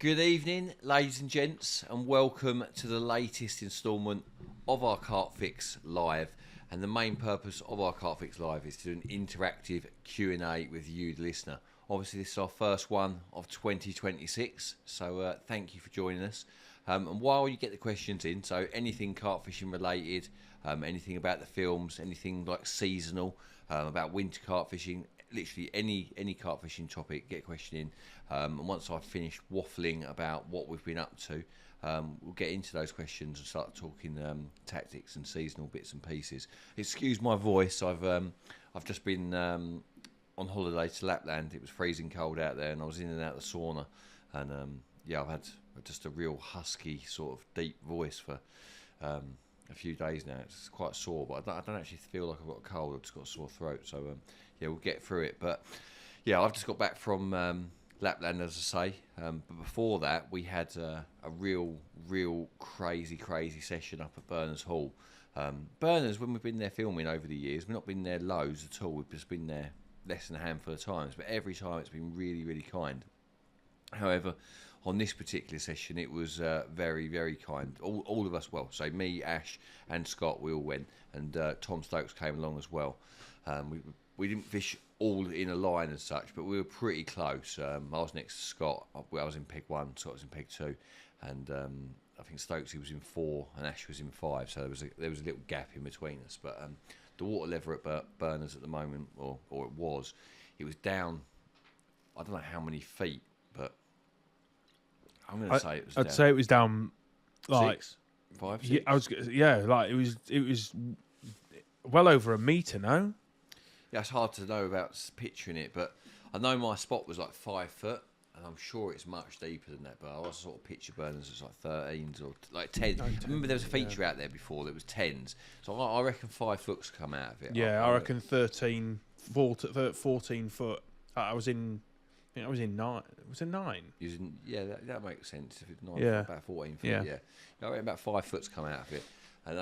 Good evening, ladies and gents, and welcome to the latest instalment of our CarpFix Live. And the main purpose of our CarpFix Live is to do an interactive Q&A with you, the listener. Obviously, this is our first one of 2026, so thank you for joining us. And while you get the questions in, so anything carp fishing related, anything about the films, anything like seasonal, about winter carp fishing, literally any carp fishing topic, get a question in. And once I've finished waffling about what we've been up to, we'll get into those questions and start talking tactics and seasonal bits and pieces. Excuse my voice, I've just been on holiday to Lapland. It was freezing cold out there and I was in and out of the sauna, and I've had just a real husky sort of deep voice for a few days now. It's quite sore, but I don't actually feel like I've got a cold. I've just got a sore throat, so we'll get through it. But yeah, I've just got back from Lapland, as I say, but before that we had a real crazy session up at Berners Hall. Berners, when we've been there filming over the years, we've not been there loads at all, we've just been there less than a handful of times, but every time it's been really kind. However, on this particular session it was very kind. All of us, well, so me, Ash and Scott, we all went, and Tom Stokes came along as well. We didn't fish all in a line as such, but we were pretty close. I was next to Scott. I was in peg 1, Scott was in peg 2, and I think Stokesy was in 4 and Ash was in 5, so there was a little gap in between us. But the water level at Berners at the moment, or it was down, I don't know how many feet, but I'm going to say it was I'd say it was down like 6, 5, 6. Like it was well over a metre, no? Yeah, it's hard to know about picturing it, but I know my spot was like 5 foot, and I'm sure it's much deeper than that. But I also sort of picture Berners as like 13s or like 10s. I remember there was a feature out there before that was 10s, so I reckon 5 foot's come out of it. Yeah, I reckon 13, 14 foot. I was in 9. Was it 9? That makes sense. If it's 9, yeah, about 14 feet. Yeah, I reckon about 5 foot's come out of it, and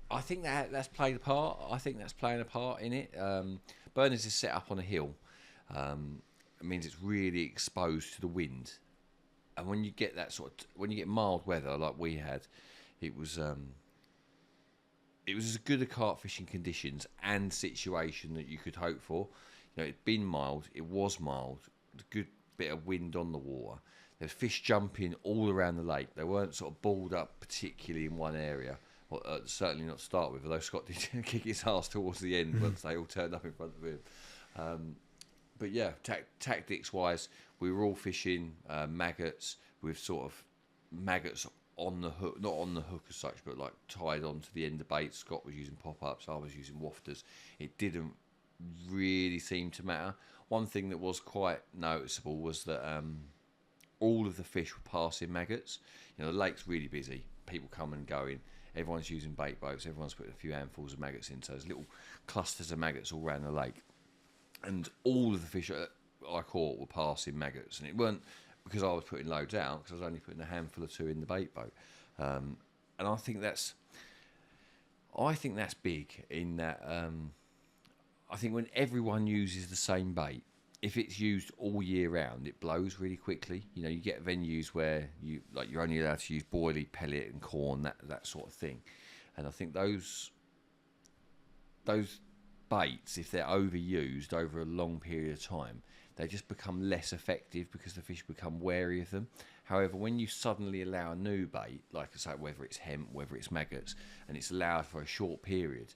I think that's played a part. I think that's playing a part in it. Berners is set up on a hill. It means it's really exposed to the wind, and when you get that when you get mild weather like we had, it was as good a carp fishing conditions and situation that you could hope for. You know, it'd been mild. It was mild. A good bit of wind on the water. There's fish jumping all around the lake. They weren't sort of balled up particularly in one area. Well, certainly not to start with, although Scott did kick his ass towards the end once they all turned up in front of him. But yeah, tactics-wise, we were all fishing maggots with sort of maggots on the hook, not on the hook as such, but like tied onto the end of bait. Scott was using pop-ups, I was using wafters. It didn't really seem to matter. One thing that was quite noticeable was that all of the fish were passing maggots. You know, the lake's really busy. People come and going. Everyone's using bait boats. Everyone's putting a few handfuls of maggots in. So there's little clusters of maggots all around the lake. And all of the fish I caught were passing maggots. And it weren't because I was putting loads out, because I was only putting a handful or 2 in the bait boat. And I think that's big in that I think when everyone uses the same bait, if it's used all year round, it blows really quickly. You know, you get venues where you're only allowed to use boilie, pellet, and corn, that sort of thing. And I think those baits, if they're overused over a long period of time, they just become less effective because the fish become wary of them. However, when you suddenly allow a new bait, like I say, whether it's hemp, whether it's maggots, and it's allowed for a short period,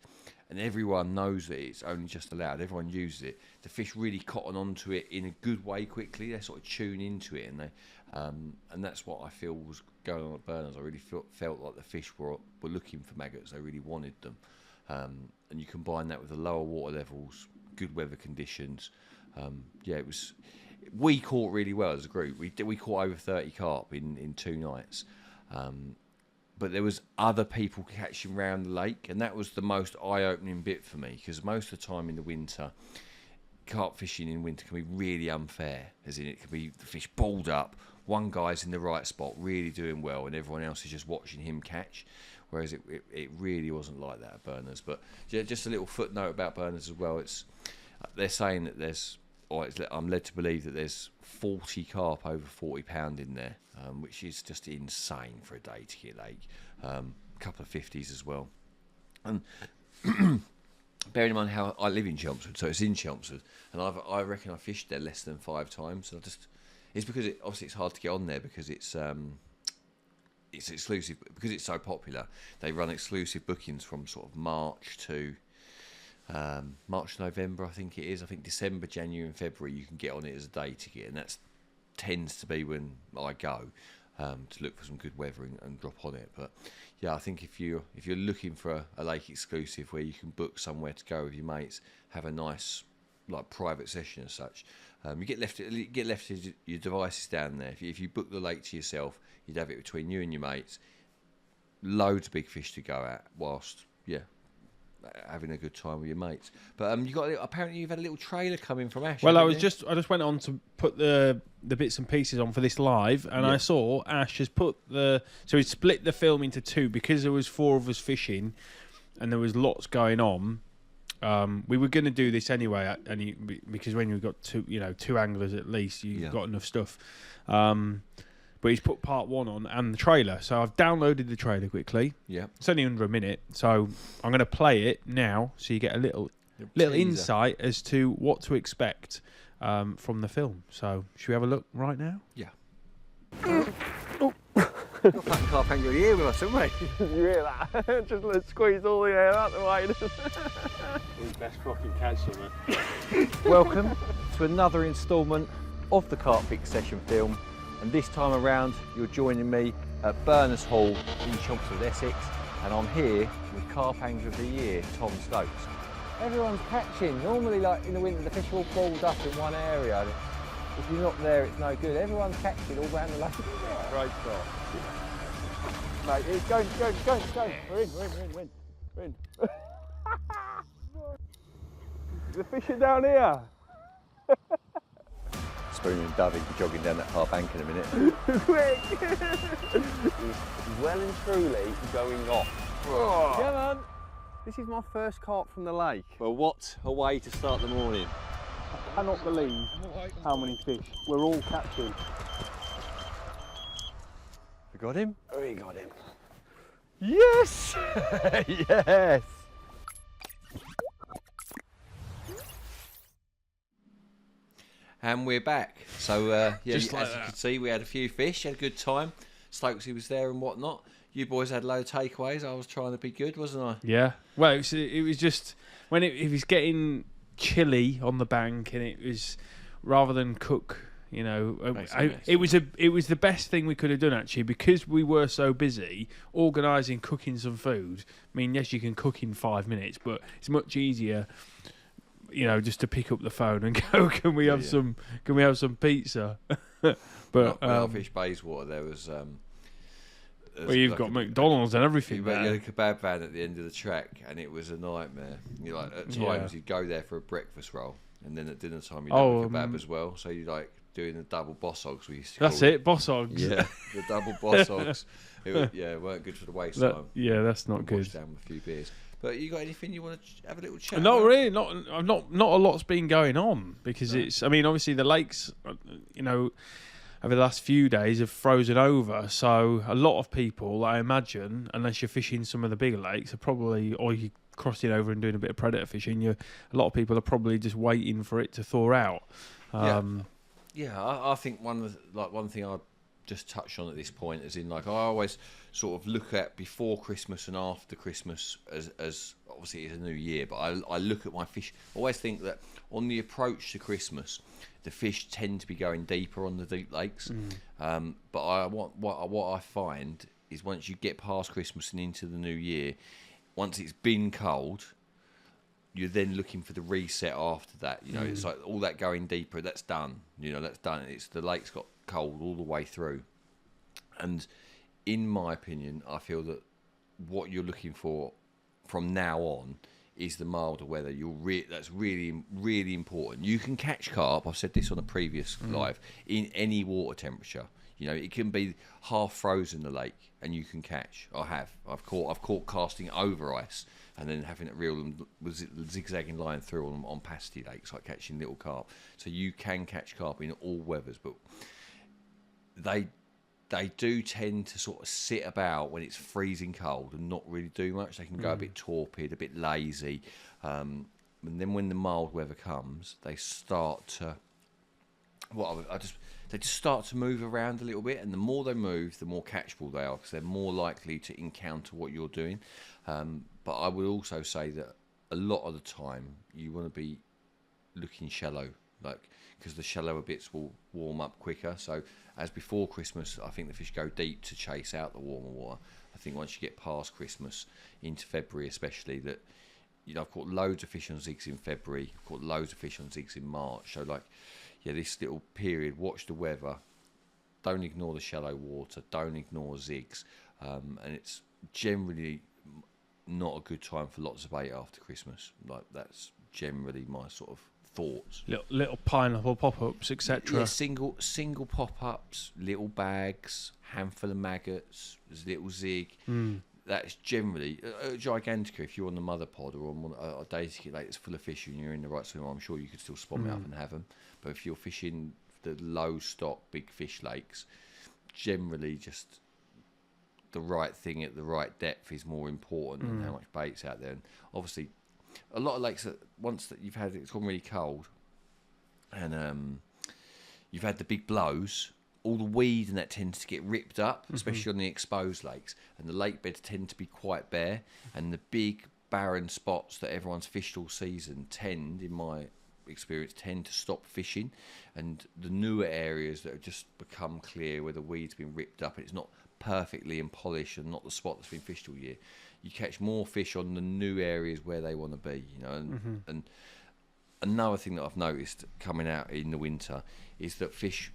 and everyone knows that it's only just allowed, everyone uses it, the fish really cotton onto it in a good way quickly. They sort of tune into it, and that's what I feel was going on at Berners. I really felt like the fish were looking for maggots. They really wanted them. And you combine that with the lower water levels, good weather conditions. It was. We caught really well as a group. We caught over 30 carp in 2 nights. But there was other people catching around the lake, and that was the most eye-opening bit for me, because most of the time in the winter, carp fishing in winter can be really unfair, as in it can be the fish balled up, one guy's in the right spot really doing well, and everyone else is just watching him catch, whereas it really wasn't like that at Berners. But yeah, just a little footnote about Berners as well. They're saying that there's I'm led to believe that there's 40 carp over 40 pound in there, which is just insane for a day to get lake. A couple of 50s as well. And bearing in mind how I live in Chelmsford, so it's in Chelmsford, and I reckon I fished there less than 5 times. And it's because obviously it's hard to get on there because it's exclusive, because it's so popular. They run exclusive bookings from sort of March to November, I think it is. I think December, January, and February you can get on it as a day ticket, and that tends to be when I go to look for some good weather and drop on it. But yeah, I think if you're looking for a lake exclusive where you can book somewhere to go with your mates, have a nice like private session as such, you get left your devices down there. If you book the lake to yourself, you'd have it between you and your mates. Loads of big fish to go at whilst having a good time with your mates. But apparently you've had a little trailer coming from Ash. Well, I just went on to put the bits and pieces on for this live, and I saw Ash has put so he split the film into 2 because there was 4 of us fishing, and there was lots going on. We were going to do this anyway, because when you've got 2 anglers at least, you've got enough stuff. But he's put part 1 on and the trailer. So I've downloaded the trailer quickly. Yeah. It's only under a minute. So I'm going to play it now so you get a little insight as to what to expect from the film. So should we have a look right now? Yeah. Got that carp angle here with us, haven't we? You hear that? Just let's squeeze all the air out the way. Best fucking catch, man. Welcome to another instalment of the CarpFix session film. And this time around, you're joining me at Berners Hall in Chelmsford, Essex, and I'm here with Carp Angler of the Year, Tom Stokes. Everyone's catching. Normally, like in the winter, the fish are all balled up in one area. If you're not there, it's no good. Everyone's catching all around the lake. Great start. Mate, it's going. We're in. The fish are down here. Spoon and Dovey jogging down that half bank in a minute. Quick! He's well and truly going off. Oh. Come on! This is my first carp from the lake. Well, what a way to start the morning. I cannot believe how many fish we're all catching. We got him? We got him. Yes! Yes! And we're back. So, as like you can see, we had a few fish, had a good time. Stokesy was there and whatnot. You boys had a load of takeaways. I was trying to be good, wasn't I? Yeah. Well, it was just when it was getting chilly on the bank, and it was rather than cook, it was the best thing we could have done actually, because we were so busy organising cooking some food. I mean, yes, you can cook in 5 minutes, but it's much easier. Just to pick up the phone and go, can we have some pizza? But Fish Bayswater, there was. Well, you've got McDonald's and everything. You had a kebab van at the end of the track, and it was a nightmare. At times you'd go there for a breakfast roll, and then at dinner time you'd have a kebab as well. So you doing the double boss hogs. We used to. That's it, boss hogs. Yeah, the double boss hogs. It weren't good for the waist time. Yeah, that's not good. Down with a few beers. But you got anything you want to have a little chat? Not about? really. Not a lot's been going on because it's. I mean, obviously the lakes, over the last few days have frozen over. So a lot of people, I imagine, unless you're fishing some of the bigger lakes, are probably, or you're crossing over and doing a bit of predator fishing. A lot of people are probably just waiting for it to thaw out. I think one thing I'd just touch on at this point is I always sort of look at before Christmas and after Christmas as obviously it's a new year, but I look at my fish. I always think that on the approach to Christmas, the fish tend to be going deeper on the deep lakes. But what I find is once you get past Christmas and into the new year, once it's been cold, you're then looking for the reset after that. It's like all that going deeper, that's done. That's done. It's the lake's got cold all the way through. And in my opinion, I feel that what you're looking for from now on is the milder weather. That's really, really important. You can catch carp, I've said this on a previous live, in any water temperature. It can be half frozen the lake and you can catch. I've caught casting over ice and then having to reel them with zigzagging line through on pasty lakes, like catching little carp. So you can catch carp in all weathers, but they do tend to sort of sit about when it's freezing cold and not really do much. They can go a bit torpid, a bit lazy, and then when the mild weather comes, they start to they just start to move around a little bit, and the more they move, the more catchable they are, because they're more likely to encounter what you're doing. But I would also say that a lot of the time you want to be looking shallow, because the shallower bits will warm up quicker. So as before Christmas, I think the fish go deep to chase out the warmer water. I think once you get past Christmas, into February especially, that I've caught loads of fish on zigs in February, I've caught loads of fish on zigs in March. So this little period, watch the weather, don't ignore the shallow water, don't ignore zigs, and it's generally not a good time for lots of bait after Christmas. That's generally my sort of thoughts. Little pineapple pop-ups, etc. Yeah, single pop-ups, little bags, handful of maggots, little zig. That's generally Gigantica. If you're on the mother pod or on a day ticket lake that's full of fish and you're in the right swim, I'm sure you could still spot me up and have them. But if you're fishing the low stock big fish lakes, generally just the right thing at the right depth is more important than how much bait's out there. And obviously, a lot of lakes that once that you've had it's gone really cold, and you've had the big blows, all the weed and that tends to get ripped up, especially on the exposed lakes, and the lake beds tend to be quite bare, and the big barren spots that everyone's fished all season in my experience, tend to stop fishing, and the newer areas that have just become clear where the weed's been ripped up and it's not perfectly and polished and not the spot that's been fished all year, you catch more fish on the new areas where they want to be, and another thing that I've noticed coming out in the winter is that fish,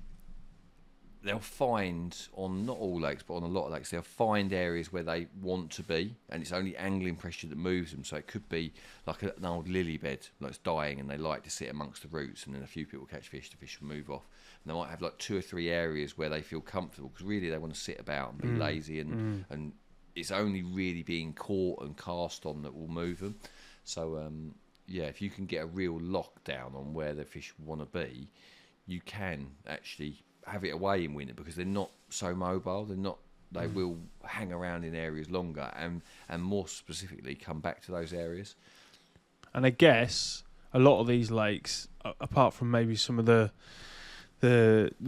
they'll find on not all lakes but on a lot of lakes, they'll find areas where they want to be, and it's only angling pressure that moves them. So it could be like an old lily bed that's dying and they like to sit amongst the roots, and then a few people catch fish, the fish will move off, and they might have like 2 or 3 areas where they feel comfortable, because really they want to sit about and be lazy, and it's only really being caught and cast on that will move them. So if you can get a real lockdown on where the fish want to be, you can actually have it away in winter, because they're not so mobile. They will hang around in areas longer, and more specifically come back to those areas. And I guess a lot of these lakes, apart from maybe some of the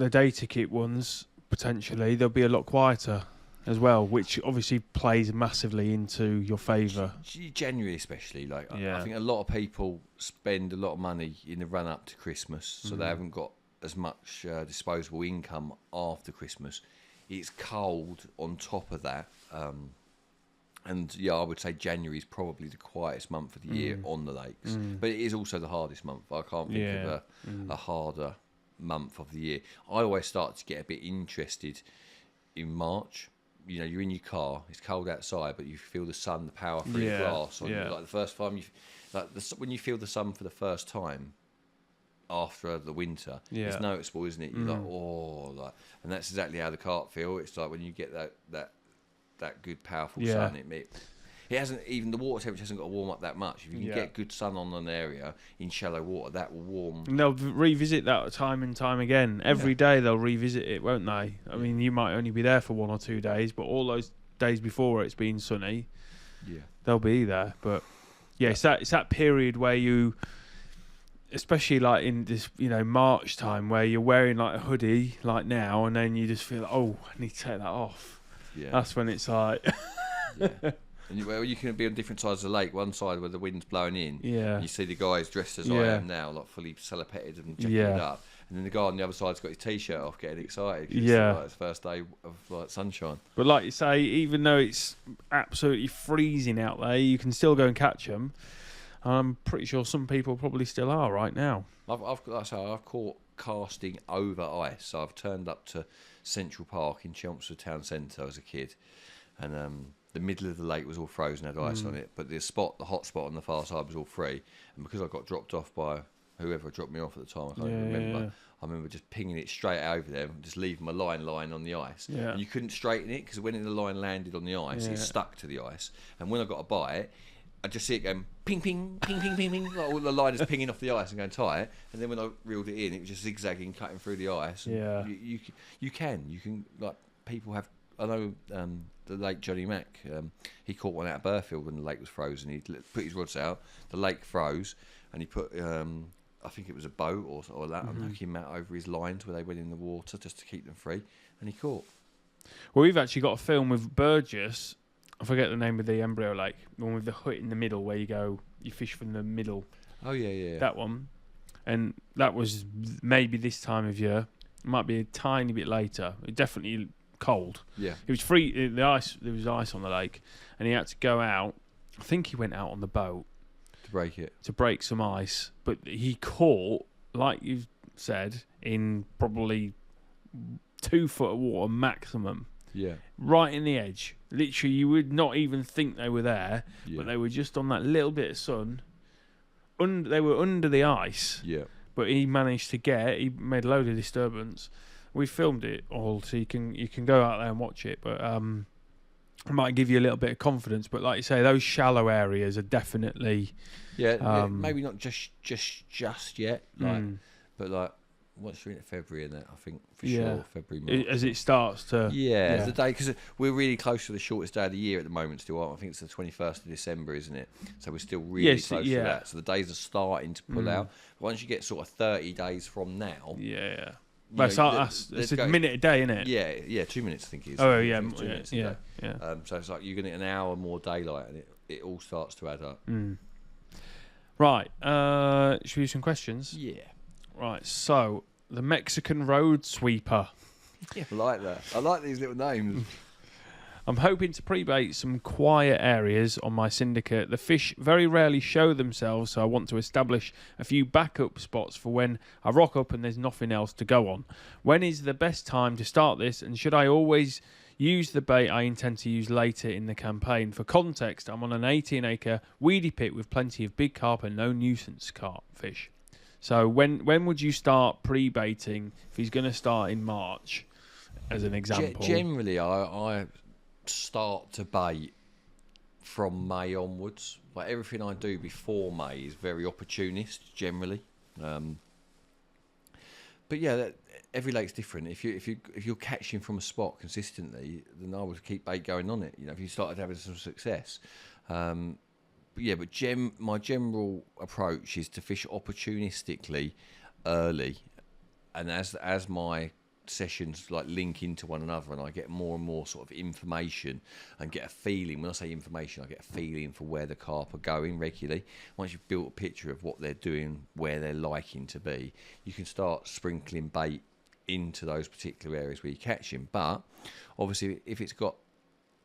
day ticket ones, potentially they'll be a lot quieter as well, which obviously plays massively into your favour. January especially, I think a lot of people spend a lot of money in the run up to Christmas, so they haven't got as much disposable income after Christmas. It's cold on top of that, and I would say January is probably the quietest month of the year on the lakes, but it is also the hardest month. I can't think of a harder month of the year. I always start to get a bit interested in March. You're in your car, it's cold outside, but you feel the sun, the power through the glass on you. Like the first time when you feel the sun for the first time after the winter, it's noticeable, isn't it? You're and that's exactly how the carp feel. It's like when you get that good powerful sun, it hasn't, even the water temperature hasn't got to warm up that much. If you can get good sun on an area in shallow water, that will warm. And they'll revisit that time and time again. Every day they'll revisit it, won't they? I mean, you might only be there for 1 or 2 days, but all those days before it's been sunny, they'll be there. But it's that period where you, especially like in this March time, where you're wearing like a hoodie like now, and then you just feel like, I need to take that off. That's when it's like and you can be on different sides of the lake. One side where the wind's blowing in, you see the guys dressed as I am now, like fully salopetted and jacketed up, and then the guy on the other side's got his t-shirt off, getting excited. It's like his first day of sunshine. But like you say, even though it's absolutely freezing out there, you can still go and catch them. I'm pretty sure some people probably still are right now. I've caught casting over ice. So I've turned up to Central Park in Chelmsford Town Centre as a kid, and the middle of the lake was all frozen, had ice on it, but the hot spot on the far side was all free. And because I got dropped off by whoever dropped me off at the time, I can't even remember. I remember just pinging it straight over there and just leaving my line lying on the ice. And you couldn't straighten it, because when the line landed on the ice, it stuck to the ice. And when I got a bite, I just see it going ping, ping, ping, ping, ping, ping. Like all the line is pinging off the ice and going tight. And then when I reeled it in, it was just zigzagging, cutting through the ice. Yeah. You can like people have. I know the late Johnny Mack. He caught one out of Burfield when the lake was frozen. He put his rods out. The lake froze, and he put I think it was a boat or that, and took him out over his lines where they went in the water just to keep them free, and he caught. Well, we've actually got a film with Burgess. I forget the name of the embryo lake, the one with the hut in the middle where you fish from the middle. Oh yeah. That one, and that was maybe this time of year. It might be a tiny bit later. It definitely cold. Yeah. It was free. The ice. There was ice on the lake, and he had to go out. I think he went out on the boat to break some ice, but he caught, like you've said, in probably 2 foot of water maximum. Yeah. Right in the edge. Literally, you would not even think they were there, Yeah. but they were just on that little bit of sun. They were under the ice. Yeah. But he managed to he made a load of disturbance. We filmed it all, so you can go out there and watch it. But it might give you a little bit of confidence. But like you say, those shallow areas are definitely maybe not just yet, like, but like once you're into February and that, I think for sure February, March. As it starts to as the day, because we're really close to the shortest day of the year at the moment still, aren't we? I think it's the 21st of December, isn't it? So we're still really close to that. So the days are starting to pull out. But once you get sort of 30 days from now, it's a minute a day, isn't it? Yeah, 2 minutes I think it is. Oh yeah, 2 minutes a day. So it's like you're going to get an hour more daylight, and it all starts to add up. Right, should we do some questions? Yeah. Right, so the Mexican road sweeper. Yeah, I like that. I like these little names. I'm hoping to pre-bait some quiet areas on my syndicate. The fish very rarely show themselves, so I want to establish a few backup spots for when I rock up and there's nothing else to go on. When is the best time to start this, and should I always use the bait I intend to use later in the campaign? For context, I'm on an 18-acre weedy pit with plenty of big carp and no nuisance carp fish. So when would you start pre-baiting if he's going to start in March, as an example? Generally, I start to bait from May onwards. Like everything I do before May is very opportunist, generally. But yeah, every lake's different. If you're catching from a spot consistently, then I would keep bait going on it. You know, if you started having some success. But my general approach is to fish opportunistically early, and as my sessions like link into one another and I get more and more sort of information and get a feeling. When I say information, I get a feeling for where the carp are going regularly. Once you've built a picture of what they're doing, where they're liking to be, you can start sprinkling bait into those particular areas where you're catching. But obviously if it's got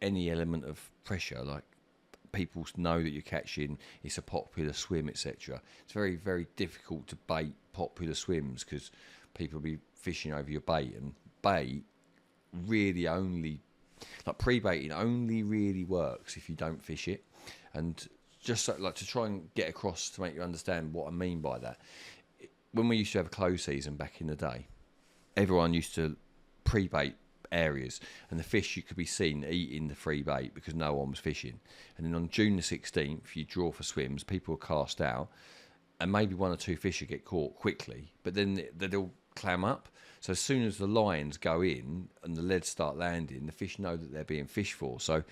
any element of pressure, like people know that you're catching, it's a popular swim, etc., it's very, very difficult to bait popular swims because people will be fishing over your bait, and bait really only, like pre-baiting only really works if you don't fish it. And just so, like to try and get across to make you understand what I mean by that, when we used to have a close season back in the day, everyone used to pre-bait areas, and the fish you could be seen eating the free bait because no one was fishing. And then on June the 16th, you draw for swims, people will cast out, and maybe one or two fish will get caught quickly, but then they'll clam up. So as soon as the lines go in and the leads start landing, the fish know that they're being fished for. So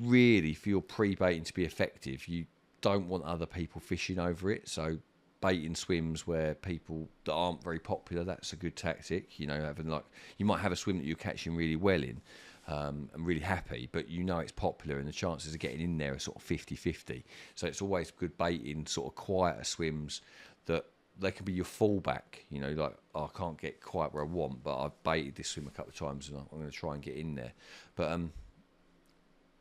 really, for your pre-baiting to be effective, you don't want other people fishing over it. So baiting swims where people that aren't very popular, that's a good tactic. You know, having like, you might have a swim that you're catching really well in and really happy, but you know it's popular and the chances of getting in there are sort of 50-50. So it's always good baiting sort of quieter swims that they can be your fallback. You know, like, oh, I can't get quite where I want, but I've baited this swim a couple of times and I'm going to try and get in there. But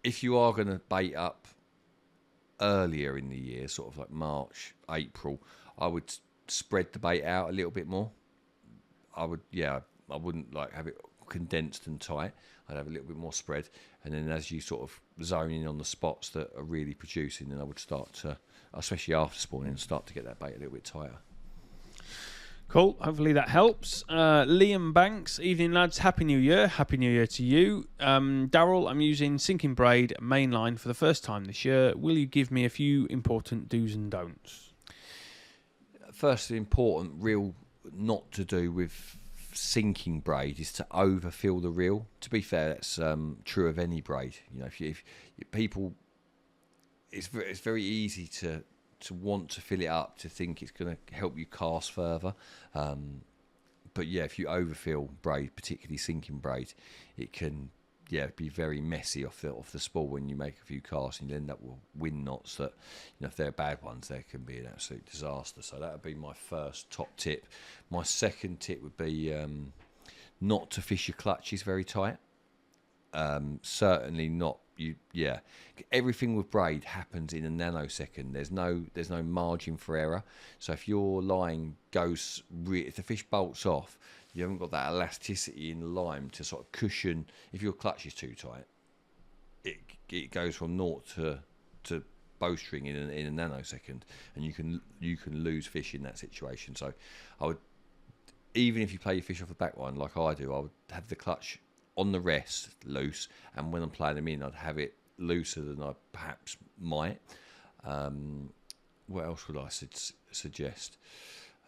if you are going to bait up earlier in the year, sort of like March, April, I would spread the bait out a little bit more. I wouldn't like have it condensed and tight. I'd have a little bit more spread, and then as you sort of zone in on the spots that are really producing, then I would start to, especially after spawning, start to get that bait a little bit tighter. Cool. Hopefully that helps. Liam Banks, evening lads. Happy New Year. Happy New Year to you. Darrell, I'm using sinking braid mainline for the first time this year. Will you give me a few important do's and don'ts? First, important real not to do with sinking braid is to overfill the reel. To be fair, that's true of any braid. You know, if people, it's very easy to want to fill it up, to think it's going to help you cast further. But yeah, if you overfill braid, particularly sinking braid, it can be very messy off the spool when you make a few casts, and you end up with wind knots that, you know, if they're bad ones, they can be an absolute disaster. So that would be my first top tip. My second tip would be not to fish your clutches very tight. Certainly not. Everything with braid happens in a nanosecond. There's no margin for error. So if your line goes, if the fish bolts off, you haven't got that elasticity in the line to sort of cushion. If your clutch is too tight, it goes from naught to bowstring in a nanosecond, and you can lose fish in that situation. So I would, even if you play your fish off the back line like I do, I would have the clutch on the rest loose, and when I'm playing them in, I'd have it looser than I perhaps might. What else would I suggest?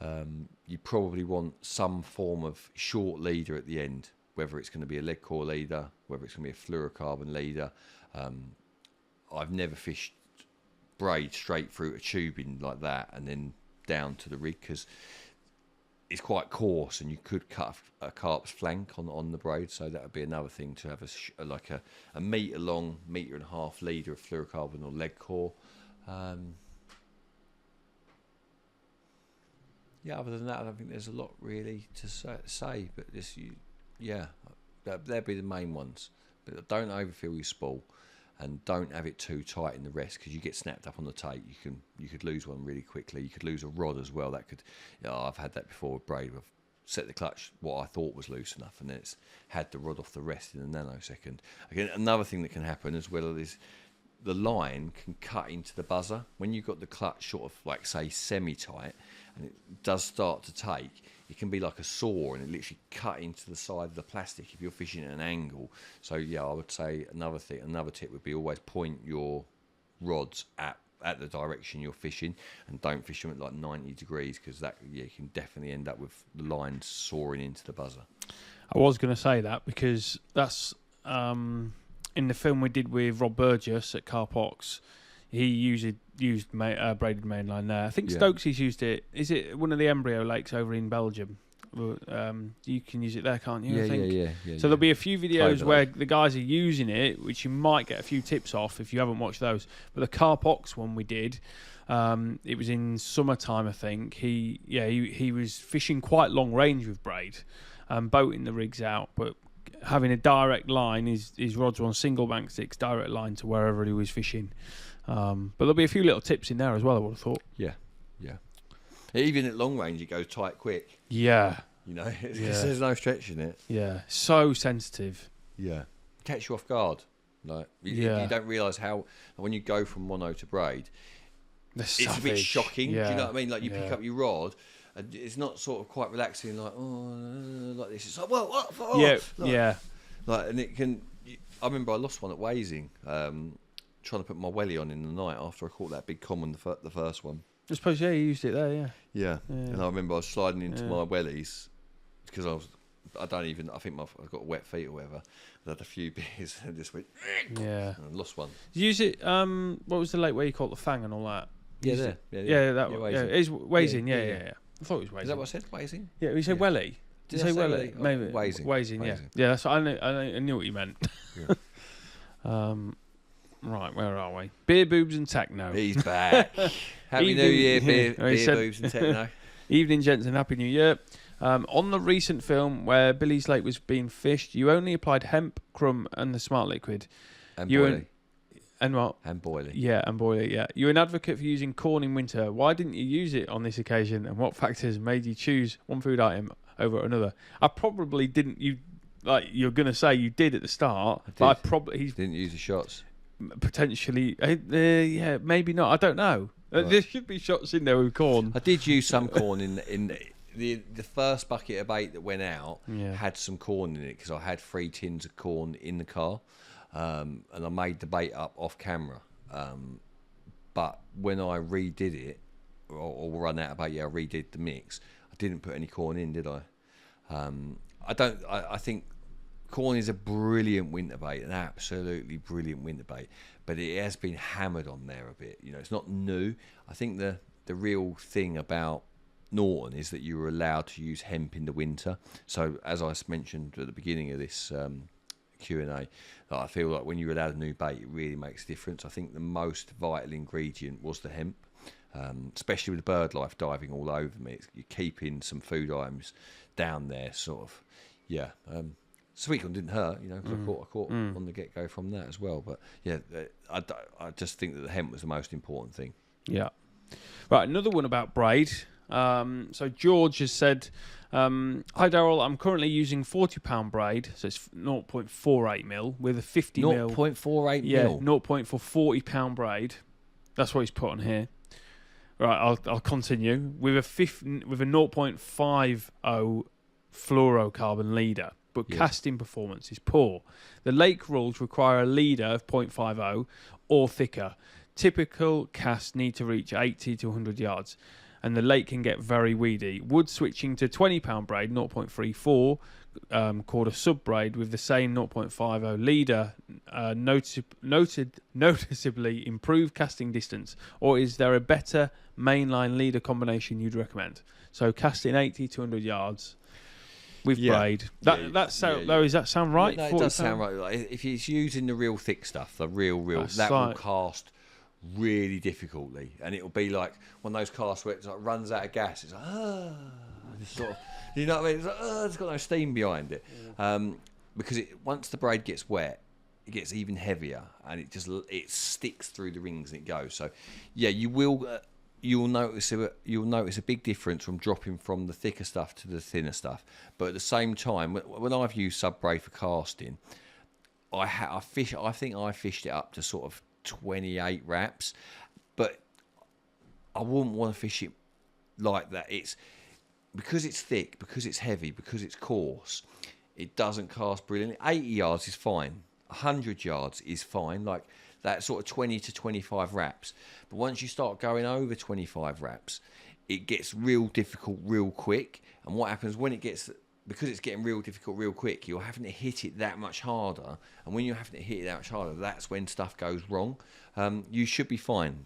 You probably want some form of short leader at the end, whether it's going to be a leg core leader, whether it's going to be a fluorocarbon leader. I've never fished braid straight through a tubing like that and then down to the rig, because it's quite coarse and you could cut a carp's flank on the braid. So that would be another thing, to have a metre long, 1.5 metre leader of fluorocarbon or leg core. Other than that, I don't think there's a lot really to say. But that'd be the main ones. But don't overfill your spool, and don't have it too tight in the rest, because you get snapped up on the tape. You could lose one really quickly. You could lose a rod as well. That could, I've had that before with braid. I've set the clutch what I thought was loose enough, and then it's had the rod off the rest in a nanosecond. Again, another thing that can happen as well is the line can cut into the buzzer when you've got the clutch sort of like, say, semi-tight, and it does start to take. It can be like a saw, and it literally cut into the side of the plastic if you're fishing at an angle. So I would say another tip would be always point your rods at the direction you're fishing, and don't fish them at like 90 degrees, because that you can definitely end up with the line sawing into the buzzer. I was going to say that, because that's in the film we did with Rob Burgess at CarpFix. He used braided mainline there. I think Stokesy's used it. Is it one of the embryo lakes over in Belgium? You can use it there, can't you? I think. Yeah. So there'll be a few videos Clover where Lake. the guys are using it, which you might get a few tips off if you haven't watched those. But the CarpFix one we did, it was in summertime, I think. He was fishing quite long range with braid, boating the rigs out, but having a direct line. His rods were on single bank sticks, direct line to wherever he was fishing. But there'll be a few little tips in there as well, I would have thought. Yeah. Even at long range, it goes tight quick. Yeah. Because there's no stretch in it. Yeah. So sensitive. Yeah. Catch you off guard. Like you don't realise how, when you go from mono to braid, it's a bit shocking. Yeah. Do you know what I mean? Like you pick up your rod, and it's not sort of quite relaxing, like like this. It's like, whoa, what? Like, and it can. I remember I lost one at Wasing, trying to put my welly on in the night after I caught that big common, the first one. I suppose you used it there, Yeah. And I remember I was sliding into my wellies because I think I've got wet feet or whatever. I had a few beers and just went. Yeah. And I lost one. Did you use it? What was the lake where you caught the fang and all that? Yeah, It's Wasing. Yeah. I thought it was Wasing. Is that what I said? Wasing? Yeah, you said welly. Did you say welly? Maybe Wasing. Yeah. Yeah, that's what I knew what you meant. Yeah. Right, where are we? Beer, boobs and techno. He's back. Happy New Year, beer, boobs and techno. Evening, gents, and Happy New Year. On the recent film where Billy's Lake was being fished, you only applied hemp, crumb, and the smart liquid. And boilie. And what? And boilie. Yeah, and boilie, yeah. You're an advocate for using corn in winter. Why didn't you use it on this occasion, and what factors made you choose one food item over another? I probably didn't. You're going to say you did at the start, but I probably... Didn't use the shots. Potentially, maybe not. I don't know. Right. There should be shots in there with corn. I did use some corn in the first bucket of bait that went out Yeah. had some corn in it because I had 3 tins of corn in the car, and I made the bait up off camera. But when I redid it, or run out of bait, I redid the mix. I didn't put any corn in, did I? I think corn is a brilliant winter bait, an absolutely brilliant winter bait, but it has been hammered on there a bit. It's not new. I think the real thing about Norton is that you were allowed to use hemp in the winter. So as I mentioned at the beginning of this Q&A, I feel like when you allow a new bait, it really makes a difference. I think the most vital ingredient was the hemp, especially with bird life diving all over me. You're keeping some food items down there, sort of. Yeah. Sweetcorn didn't hurt, 'cause I caught on the get-go from that as well. But yeah, I just think that the hemp was the most important thing. Yeah. Right, another one about Braid. So George has said, hi Darrell, I'm currently using £40 Braid, so it's 0.48 mil with a 50 mil. 0.48 yeah, mil? 0.40 Braid. That's what he's put on here. Right, I'll continue. With a 0.50 fluorocarbon leader, but casting performance is poor. The lake rules require a leader of 0.50 or thicker. Typical casts need to reach 80 to 100 yards, and the lake can get very weedy. Would switching to £20 Braid 0.34 called a sub braid with the same 0.50 leader noticeably improve casting distance, or is there a better mainline leader combination you'd recommend? So casting 80 to 100 yards with Braid. Does that sound right? No, it does sound right. Like, if it's using the real thick stuff, the real, that will cast really difficultly, and it'll be like one of those casts where it like runs out of gas. It's like just sort of, you know what I mean? It's like it's got no steam behind it, because once the braid gets wet, it gets even heavier, and it sticks through the rings and it goes. So yeah, you'll notice a big difference from dropping from the thicker stuff to the thinner stuff. But at the same time, when I've used sub braid for casting, I think I fished it up to sort of 28 wraps, but I wouldn't want to fish it like that. It's because it's thick, because it's heavy, because it's coarse, it doesn't cast brilliantly. 80 yards is fine, 100 yards is fine, like that sort of 20 to 25 wraps. But once you start going over 25 wraps, it gets real difficult real quick. And what happens because it's getting real difficult real quick, you're having to hit it that much harder, and when you're having to hit it that much harder, that's when stuff goes wrong. You should be fine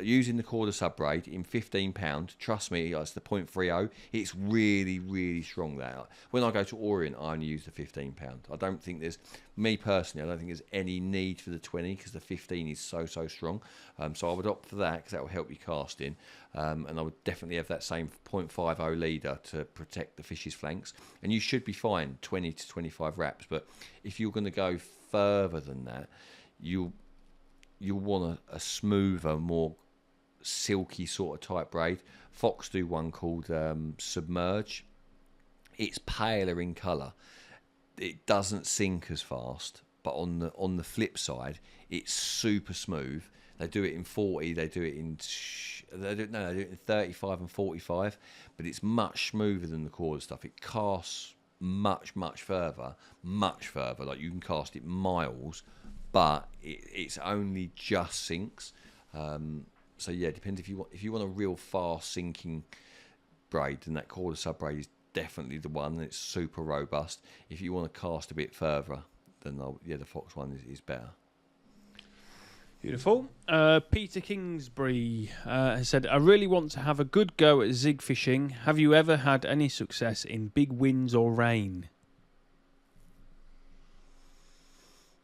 using the quarter sub braid in £15. Trust me, it's the 0.30. It's really, really strong. That when I go to Orient, I only use the £15. I don't think there's any need for the 20 because the 15 is so strong. So I would opt for that because that will help you casting. And I would definitely have that same 0.50 leader to protect the fish's flanks. And you should be fine 20 to 25 wraps. But if you're going to go further than that, you'll want a smoother, more silky sort of type braid. Fox do one called Submerge. It's paler in colour. It doesn't sink as fast, but on the flip side, it's super smooth. They do it in 40. They do it in 35 and 45. But it's much smoother than the quarter stuff. It casts much further. Like you can cast it miles, but it's only just sinks. So yeah, it depends if you want a real fast sinking braid, then that quarter sub braid is definitely the one. And it's super robust. If you want to cast a bit further, then the Fox one is better. Beautiful. Peter Kingsbury has said, I really want to have a good go at zig fishing. Have you ever had any success in big winds or rain?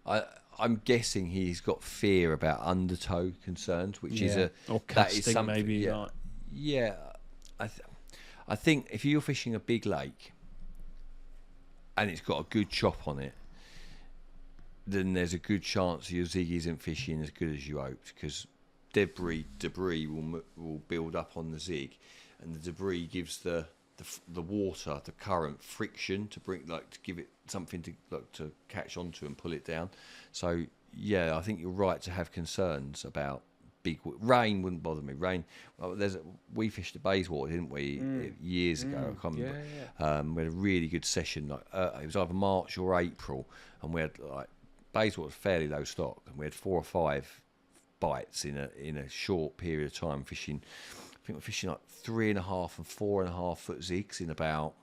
I'm guessing he's got fear about undertow concerns, which is or casting, that is something, maybe. Yeah. I think if you're fishing a big lake and it's got a good chop on it, then there's a good chance your zig isn't fishing as good as you hoped, because debris will build up on the zig, and the debris gives the water, the current, friction to give it something to catch onto and pull it down. So yeah, I think you're right to have concerns about rain wouldn't bother me. Rain. We fished the Bayswater, didn't we, years ago? I can't remember. We had a really good session. It was either March or April, and we had Bayswater was fairly low stock, and we had 4 or 5 bites in a short period of time fishing. I think we're fishing 3.5 and 4.5 foot zigs in about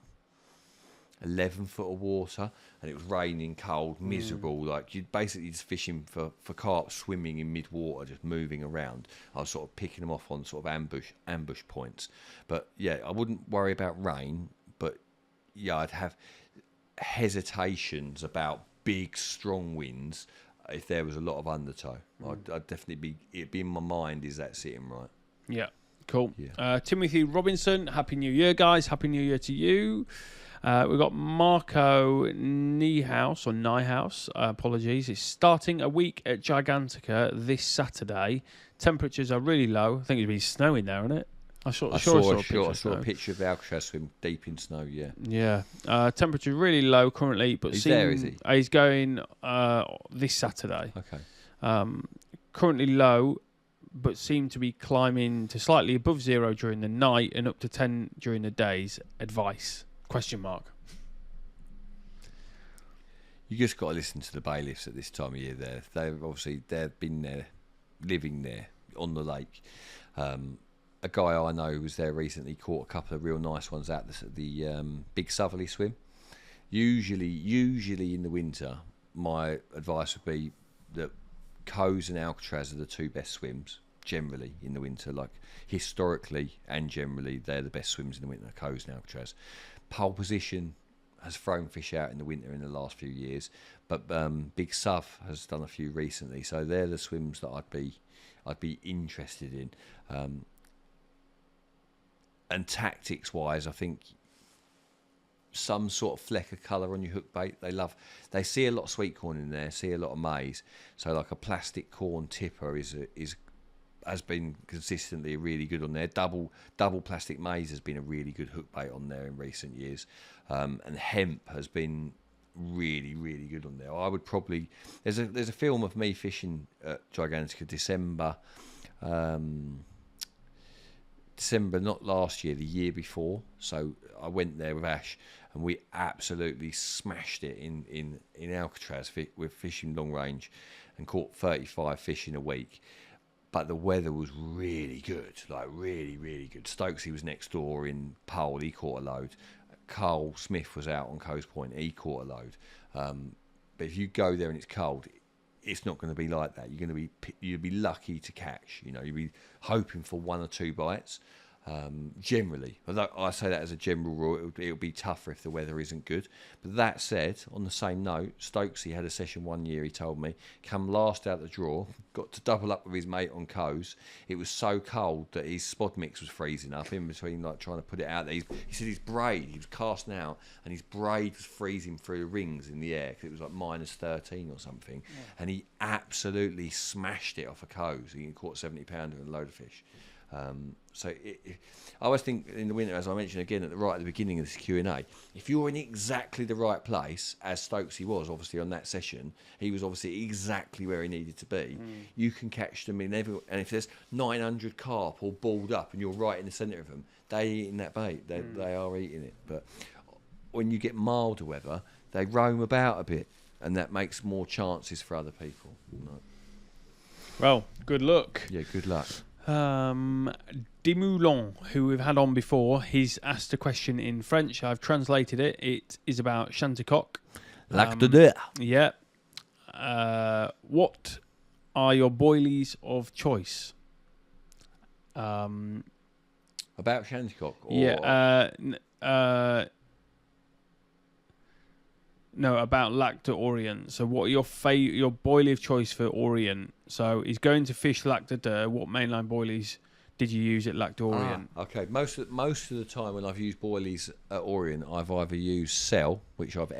11 foot of water, and it was raining, cold, miserable. You're basically just fishing for carp swimming in mid-water, just moving around. I was sort of picking them off on sort of ambush points. But yeah, I wouldn't worry about rain, but yeah, I'd have hesitations about big, strong winds if there was a lot of undertow. I'd definitely it'd be in my mind, is that sitting right? Yeah, cool. Yeah. Timothy Robinson, Happy New Year, guys. Happy New Year to you. We've got Marco Niehaus, apologies. It's starting a week at Gigantica this Saturday. Temperatures are really low. I think it'd be snowing there, isn't it? I saw a picture of the Alcatraz swim deep in snow, yeah. Yeah. Temperature really low currently, but he's there, is he? He's going this Saturday. Okay. Currently low, but seem to be climbing to slightly above 0 during the night and up to 10 during the days. Advice? ? You just got to listen to the bailiffs at this time of year. They've been there, living there on the lake. A guy I know who was there recently caught a couple of real nice ones out the Big Southerly swim. Usually in the winter, my advice would be that Coes and Alcatraz are the 2 best swims. Generally in the winter, historically and generally, they're the best swims in the winter. Coes and Alcatraz. Pole position has thrown fish out in the winter in the last few years, but Big South has done a few recently, so they're the swims that I'd be interested in. And tactics wise, I think some sort of fleck of colour on your hook bait. They see a lot of sweet corn in there, see a lot of maize, so a plastic corn tipper has been consistently really good on there. Double plastic maize has been a really good hook bait on there in recent years, and hemp has been really, really good on there. I would probably there's a film of me fishing at Gigantica December, not last year, the year before. So I went there with Ash, and we absolutely smashed it in Alcatraz with fishing long range, and caught 35 fish in a week. But the weather was really good, really, really good. Stokesy was next door in Pole, he caught a load. Carl Smith was out on Coast Point, he caught a load. But if you go there and it's cold, it's not going to be like that. You'll be lucky to catch. You'll be hoping for 1 or 2 bites. Generally, although I say that as a general rule, it'll be tougher if the weather isn't good. But that said, on the same note, Stokesy had a session one year, he told me, come last out the draw, got to double up with his mate on Coes. It was so cold that his spod mix was freezing up in between, trying to put it out there. He said his braid, he was casting out, and his braid was freezing through the rings in the air because it was minus 13 or something. Yeah. And he absolutely smashed it off a Coes. He caught 70 pounder and a load of fish. I always think in the winter, as I mentioned again at the beginning of this Q&A, if you're in exactly the right place, as Stokesy was obviously on that session, he was obviously exactly where he needed to be. You can catch them and if there's 900 carp all balled up and you're right in the centre of them, they're eating that bait. They are eating it. But when you get milder weather, they roam about a bit, and that makes more chances for other people. Well, good luck. Yeah, good luck. Demoulin, who we've had on before, he's asked a question in French. I've translated it. It is about Chanticoq. Lacture Orient. Yeah. What are your boilies of choice? About Chanticoq? Yeah. No, about Lacture Orient. So what are your boilie of choice for Orient? So he's going to fish Lacture d'Or. What mainline boilies did you use at Lacture Orient? Okay, most of the time when I've used boilies at Orient, I've either used cell, which I've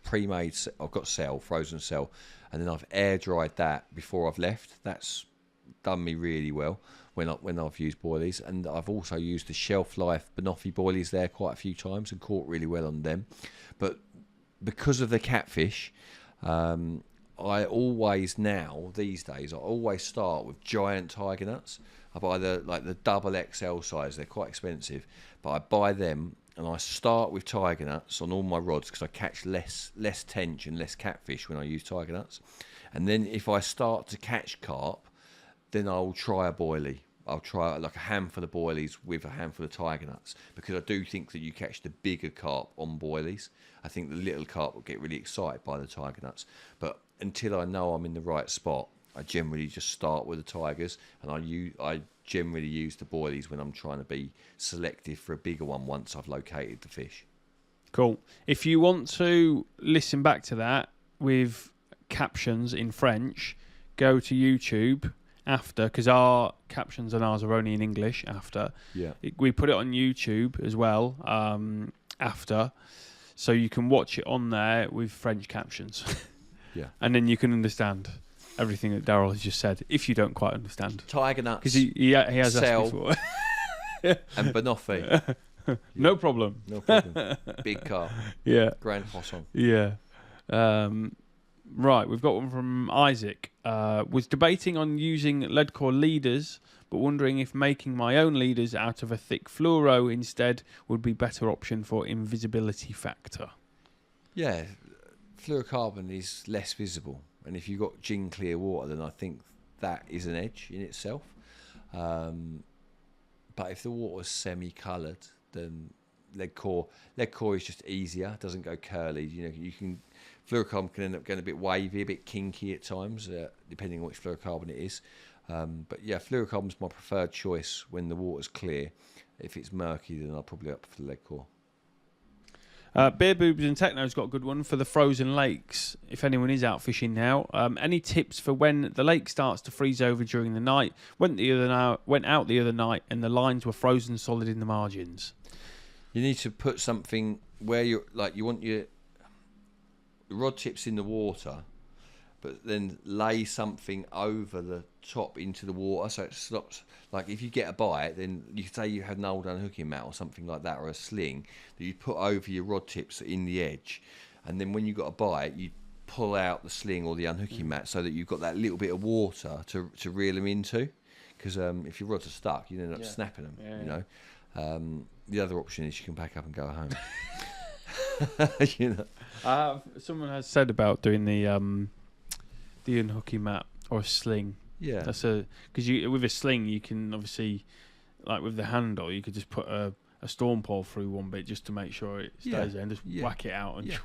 pre-made. I've got cell, frozen cell, and then I've air dried that before I've left. That's done me really well when I've used boilies, and I've also used the shelf life banoffee boilies there quite a few times and caught really well on them. But because of the catfish, I always these days, I always start with giant tiger nuts. I buy the double XL size. They're quite expensive, but I buy them and I start with tiger nuts on all my rods because I catch less tench and less catfish when I use tiger nuts. And then if I start to catch carp, then I'll try a boilie. I'll try like a handful of boilies with a handful of tiger nuts, because I do think that you catch the bigger carp on boilies. I think the little carp will get really excited by the tiger nuts. But until I know I'm in the right spot, I generally just start with the tigers, and I generally use the boilies when I'm trying to be selective for a bigger one once I've located the fish. Cool. If you want to listen back to that with captions in French, go to YouTube after, because our captions and ours are only in English after. Yeah. We put it on YouTube as well after, so you can watch it on there with French captions. Yeah. And then you can understand everything that Darrell has just said, if you don't quite understand. Tiger nuts. Because he has Sell, asked before. and banoffee. No problem. No problem. Big carp. Yeah. Grand poisson. Yeah. Right, we've got one from Isaac. Was debating on using lead core leaders, but wondering if making my own leaders out of a thick fluoro instead would be better option for invisibility factor. Yeah, fluorocarbon is less visible, and if you've got gin clear water, then I think that is an edge in itself. But if the water is semi-coloured, then lead core is just easier. It doesn't go curly. You know, fluorocarbon can end up getting a bit wavy, a bit kinky at times, depending on which fluorocarbon it is. But yeah, fluorocarbon is my preferred choice when the water's clear. If it's murky, then I'll probably opt for the lead core. Beer Boobs and Techno's got a good one for the frozen lakes. If anyone is out fishing now, any tips for when the lake starts to freeze over during the night? Went out the other night and the lines were frozen solid in the margins. You need to put something where you want your rod tips in the water, but then lay something over the top into the water so it stops. Like if you get a bite, then you say you had an old unhooking mat or something like that, or a sling that you put over your rod tips in the edge, and then when you got a bite, you pull out the sling or the unhooking mat so that you've got that little bit of water to reel them into. Because if your rods are stuck, you end up snapping them. Yeah, you know. The other option is you can pack up and go home. You know. Someone has said about doing the unhooking mat or a sling. Yeah. That's because with a sling you can obviously, like with the handle, you could just put a storm pole through one bit just to make sure it stays there and just whack it out. And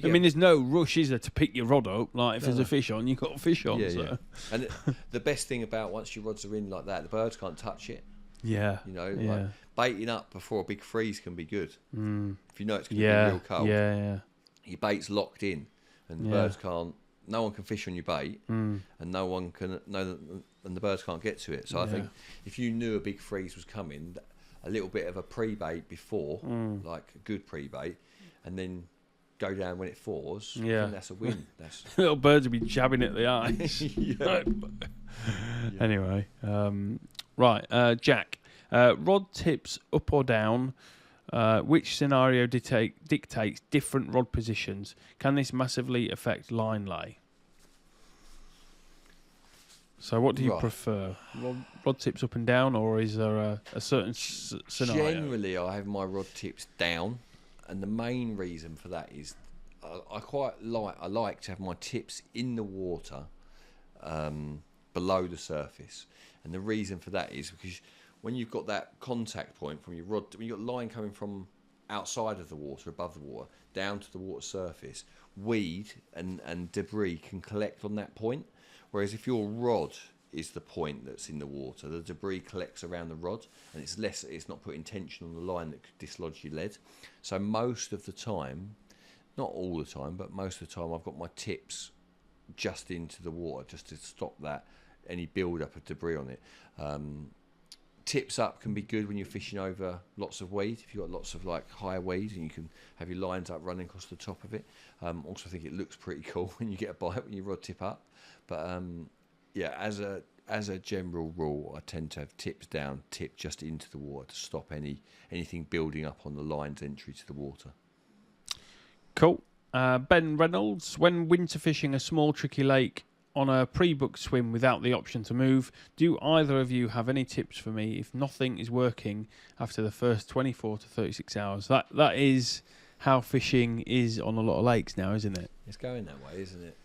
I mean, there's no rush, is there, to pick your rod up? Like if there's a fish on, you've got a fish on. So. And the best thing about once your rods are in like that, the birds can't touch it. Yeah. You know, like baiting up before a big freeze can be good. If you know it's going to be real cold. Yeah. Your bait's locked in, and the birds can't. No one can fish on your bait, and no one can. And the birds can't get to it. So I think if you knew a big freeze was coming, a little bit of a pre-bait before, like a good pre-bait, and then go down when it thaws. I think that's a win. That's little birds will be jabbing at the eyes. Anyway, right, Jack. Rod tips up or down. Which scenario dictates different rod positions? Can this massively affect line lay? So what do you prefer? Rod tips up and down, or is there a certain scenario? Generally, I have my rod tips down, and the main reason for that is I like to have my tips in the water below the surface. And the reason for that is because when you've got that contact point from your rod, when you've got line coming from outside of the water, above the water, down to the water surface, weed and debris can collect on that point. Whereas if your rod is the point that's in the water, the debris collects around the rod, and it's not putting tension on the line that could dislodge your lead. So most of the time, not all the time, but most of the time, I've got my tips just into the water just to stop any build up of debris on it. Tips up can be good when you're fishing over lots of weed. If you've got lots of like high weed and you can have your lines up running across the top of it. Also, I think it looks pretty cool when you get a bite when you rod tip up. But as a general rule, I tend to have tips down, tip just into the water to stop anything building up on the line's entry to the water. Cool. Ben Reynolds, when winter fishing a small tricky lake on a pre-booked swim without the option to move, do either of you have any tips for me if nothing is working after the first 24 to 36 hours? That is how fishing is on a lot of lakes now, isn't it? It's going that way, isn't it?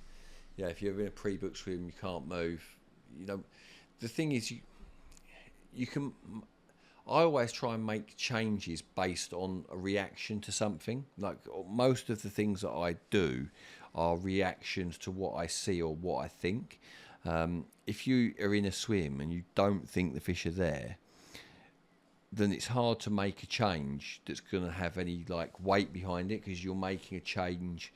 Yeah, if you're in a pre-booked swim, you can't move. You know, the thing is, you can. I always try and make changes based on a reaction to something. Like most of the things that I do are reactions to what I see or what I think. If you are in a swim and you don't think the fish are there, then it's hard to make a change that's going to have any like weight behind it, because you're making a change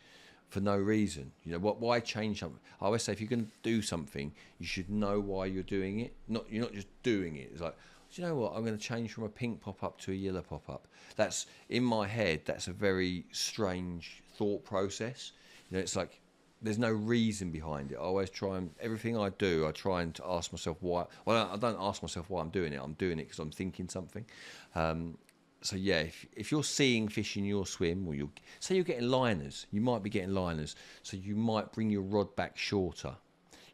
for no reason. You know, why change something? I always say if you're going to do something, you should know why you're doing it. You're not just doing it. It's like, do you know what? I'm going to change from a pink pop-up to a yellow pop-up. That's, in my head, that's a very strange thought process. You know, it's like there's no reason behind it. I always try and, everything I do, I try and ask myself why. Well, I don't ask myself why I'm doing it. I'm doing it because I'm thinking something. So yeah, if you're seeing fish in your swim, or say you're getting liners, you might be getting liners. So you might bring your rod back shorter.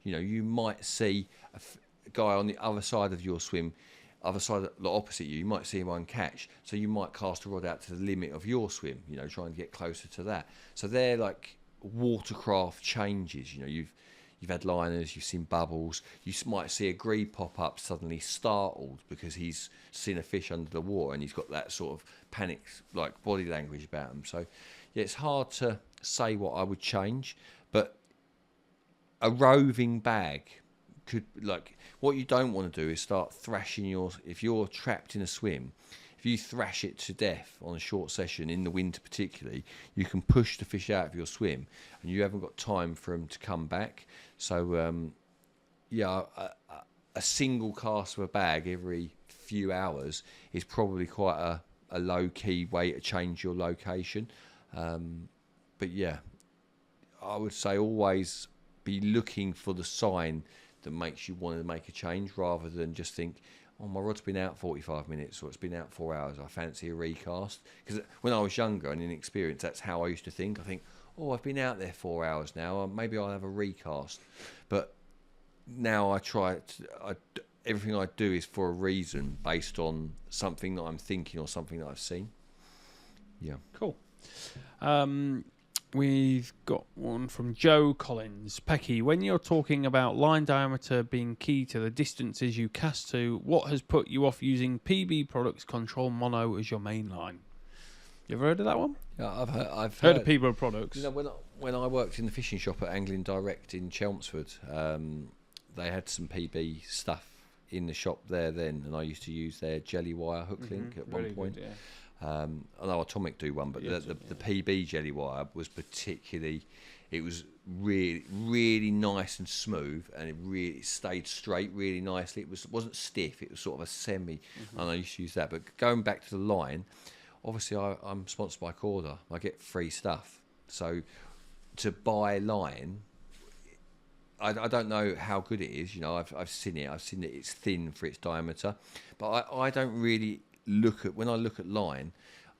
You know, you might see a guy on the other side of your swim, other side, opposite you might see one catch, so you might cast a rod out to the limit of your swim, you know, trying to get closer to that. So they're like watercraft changes. You know, you've had liners, you've seen bubbles, you might see a grebe pop up suddenly startled because he's seen a fish under the water and he's got that sort of panic like body language about him. So yeah, it's hard to say what I would change, but a roving bag could, like, what you don't want to do is start thrashing if you're trapped in a swim, if you thrash it to death on a short session in the winter particularly, you can push the fish out of your swim and you haven't got time for them to come back. So yeah, a single cast of a bag every few hours is probably quite a low-key way to change your location. But yeah, I would say always be looking for the sign that makes you want to make a change, rather than just think, oh, my rod's been out 45 minutes or it's been out 4 hours, I fancy a recast. Because when I was younger and inexperienced, that's how I used to think. I think, oh, I've been out there 4 hours now, maybe I'll have a recast. But now I try everything I do is for a reason, based on something that I'm thinking or something that I've seen. Yeah. Cool. We've got one from Joe Collins. Pecky, when you're talking about line diameter being key to the distances you cast to, what has put you off using PB Products Control Mono as your main line? You ever heard of that one? Yeah, I've heard of PB Products. You know, when I worked in the fishing shop at Angling Direct in Chelmsford, they had some PB stuff in the shop there then, and I used to use their jelly wire hook link at one point. Good, yeah. I know Atomic do one, but the PB jelly wire was particularly, it was really nice and smooth, and it stayed straight really nicely. It wasn't stiff, it was sort of a semi, and I used to use that. But going back to the line, obviously I'm sponsored by Corda, I get free stuff, so to buy line, I don't know how good it is. You know, I've seen it, it's thin for its diameter, but I don't really when I look at line,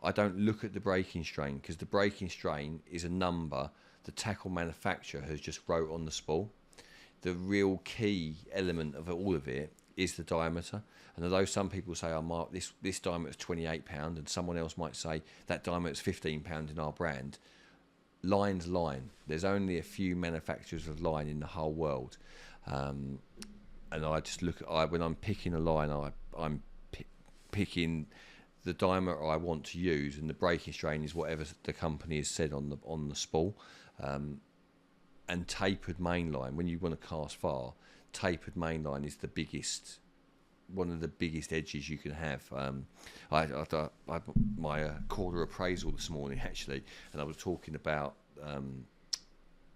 I don't look at the breaking strain, because the breaking strain is a number the tackle manufacturer has just wrote on the spool. The real key element of all of it is the diameter. And although some people say, oh, Mark, this diameter is 28 pound, and someone else might say that diameter is 15 pound in our brand, line's line. There's only a few manufacturers of line in the whole world. And I just when I'm picking a line, I'm picking the diameter I want to use, and the breaking strain is whatever the company has said on the spool. And tapered mainline, when you want to cast far, tapered mainline is one of the biggest edges you can have. I had my quarter appraisal this morning actually, and I was talking about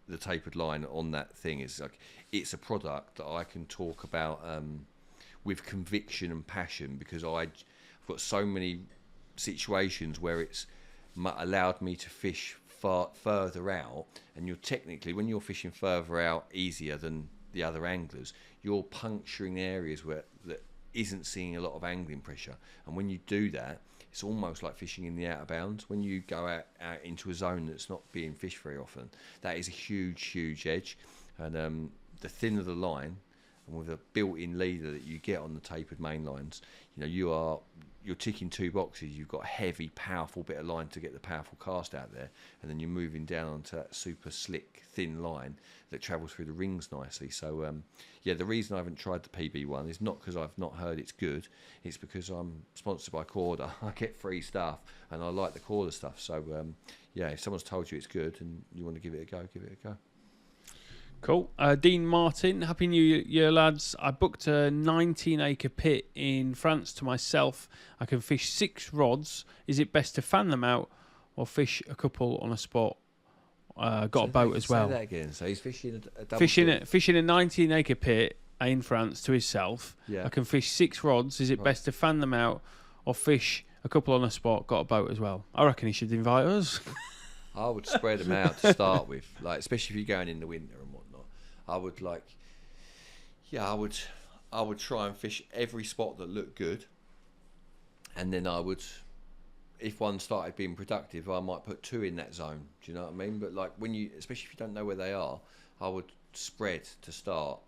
the tapered line on that thing. It's a product that I can talk about with conviction and passion, because I've got so many situations where it's allowed me to fish further out, and when you're fishing further out easier than the other anglers, you're puncturing areas that isn't seeing a lot of angling pressure, and when you do that, it's almost like fishing in the out of bounds. When you go out into a zone that's not being fished very often, that is a huge edge. And the thinner the line, and with a built-in leader that you get on the tapered main lines, you're ticking 2 boxes. You've got a heavy, powerful bit of line to get the powerful cast out there, and then you're moving down onto that super slick, thin line that travels through the rings nicely. So, the reason I haven't tried the PB one is not because I've not heard it's good. It's because I'm sponsored by Corda. I get free stuff, and I like the Corda stuff. So, if someone's told you it's good and you want to give it a go, give it a go. Cool. Dean Martin, Happy New Year, lads. I booked a 19-acre pit in France to myself. I can fish 6 rods. Is it best to fan them out or fish a couple on a spot? Got a boat as well. Say that again. So he's fishing a double fishing a 19-acre pit in France to himself. Yeah. I can fish 6 rods. Is it best to fan them out or fish a couple on a spot? Got a boat as well. I reckon he should invite us. I would spread them out to start with, like especially if you're going in the winter and whatnot. I would try and fish every spot that looked good, and then if one started being productive, I might put 2 in that zone. Do you know what I mean? But like especially if you don't know where they are, I would spread to start.